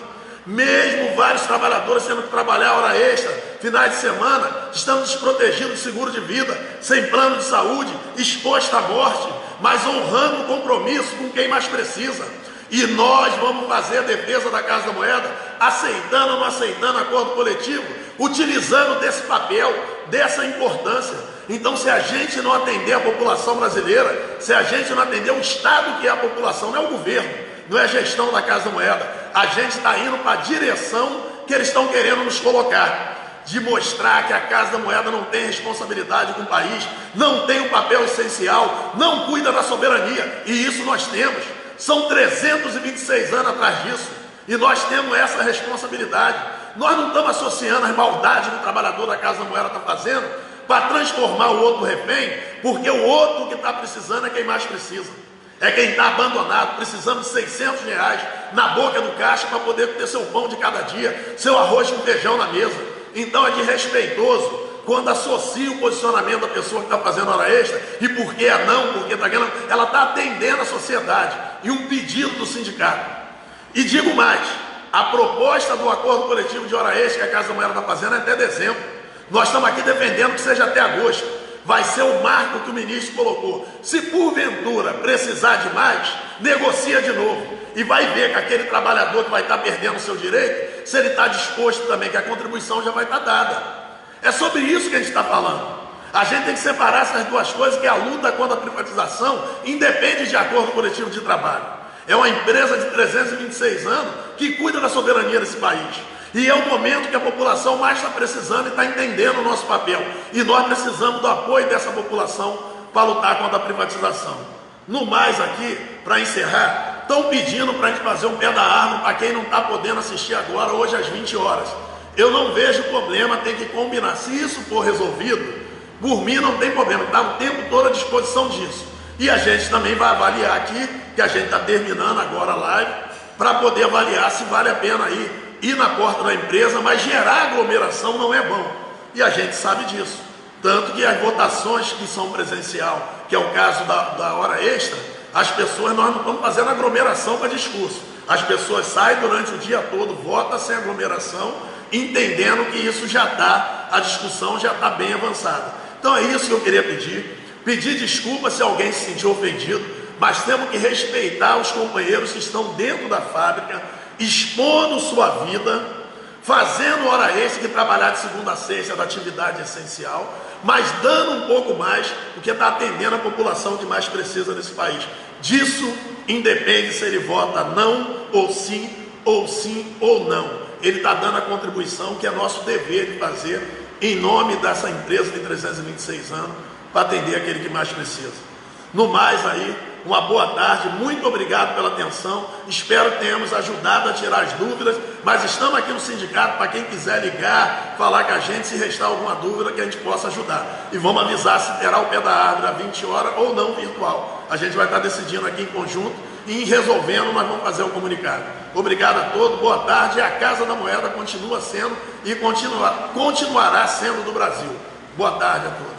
A: Mesmo vários trabalhadores tendo que trabalhar hora extra, finais de semana, estamos desprotegidos de seguro de vida, sem plano de saúde, expostos à morte, mas honrando o compromisso com quem mais precisa. E nós vamos fazer a defesa da Casa da Moeda, aceitando ou não aceitando acordo coletivo, utilizando desse papel, dessa importância. Então, se a gente não atender a população brasileira, se a gente não atender o Estado que é a população, não é o governo, não é a gestão da Casa da Moeda, a gente está indo para a direção que eles estão querendo nos colocar, de mostrar que a Casa da Moeda não tem responsabilidade com o país, não tem um papel essencial, não cuida da soberania, e isso nós temos. São 326 anos atrás disso, e nós temos essa responsabilidade. Nós não estamos associando as maldades que o trabalhador da Casa da Moeda está fazendo para transformar o outro refém, porque o outro que está precisando é quem mais precisa. É quem está abandonado, precisando de R$600 na boca do caixa para poder ter seu pão de cada dia, seu arroz com feijão na mesa. Então é desrespeitoso quando associa o posicionamento da pessoa que está fazendo hora extra, e por que é não, porque está ganhando, ela está atendendo a sociedade e um pedido do sindicato. E digo mais, a proposta do acordo coletivo de hora extra que a Casa da Moeda está fazendo é até dezembro. Nós estamos aqui defendendo que seja até agosto. Vai ser o marco que o ministro colocou. Se porventura precisar de mais, negocia de novo. E vai ver que aquele trabalhador que vai estar perdendo o seu direito, se ele está disposto também, que a contribuição já vai estar dada. É sobre isso que a gente está falando. A gente tem que separar essas duas coisas, que a luta contra a privatização independe de acordo coletivo de trabalho. É uma empresa de 326 anos que cuida da soberania desse país. E é o momento que a população mais está precisando e está entendendo o nosso papel. E nós precisamos do apoio dessa população para lutar contra a privatização. No mais aqui, para encerrar, estão pedindo para a gente fazer um pé da árvore para quem não está podendo assistir agora, hoje às 20 horas. Eu não vejo problema, tem que combinar. Se isso for resolvido, por mim não tem problema, está o tempo todo à disposição disso. E a gente também vai avaliar aqui, que a gente está terminando agora a live, para poder avaliar se vale a pena ir na porta da empresa, mas gerar aglomeração não é bom. E a gente sabe disso. Tanto que as votações que são presencial, que é o caso da hora extra, as pessoas, nós não estamos fazendo aglomeração para discurso. As pessoas saem durante o dia todo, votam sem aglomeração, entendendo que isso já está, a discussão já está bem avançada. Então é isso que eu queria pedir. Pedir desculpa se alguém se sentiu ofendido, mas temos que respeitar os companheiros que estão dentro da fábrica, expondo sua vida, fazendo hora extra, que trabalhar de segunda a sexta da atividade essencial, mas dando um pouco mais, porque está atendendo a população que mais precisa nesse país. Disso independe se ele vota não, ou sim ou não. Ele está dando a contribuição que é nosso dever de fazer em nome dessa empresa de 326 anos, para atender aquele que mais precisa. No mais aí, uma boa tarde, muito obrigado pela atenção, espero que tenhamos ajudado a tirar as dúvidas, mas estamos aqui no sindicato para quem quiser ligar, falar com a gente, se restar alguma dúvida que a gente possa ajudar. E vamos avisar se terá o pé da árvore às 20 horas ou não virtual. A gente vai estar decidindo aqui em conjunto e resolvendo, nós vamos fazer o comunicado. Obrigado a todos, boa tarde, e a Casa da Moeda continua sendo e continuará sendo do Brasil. Boa tarde a todos.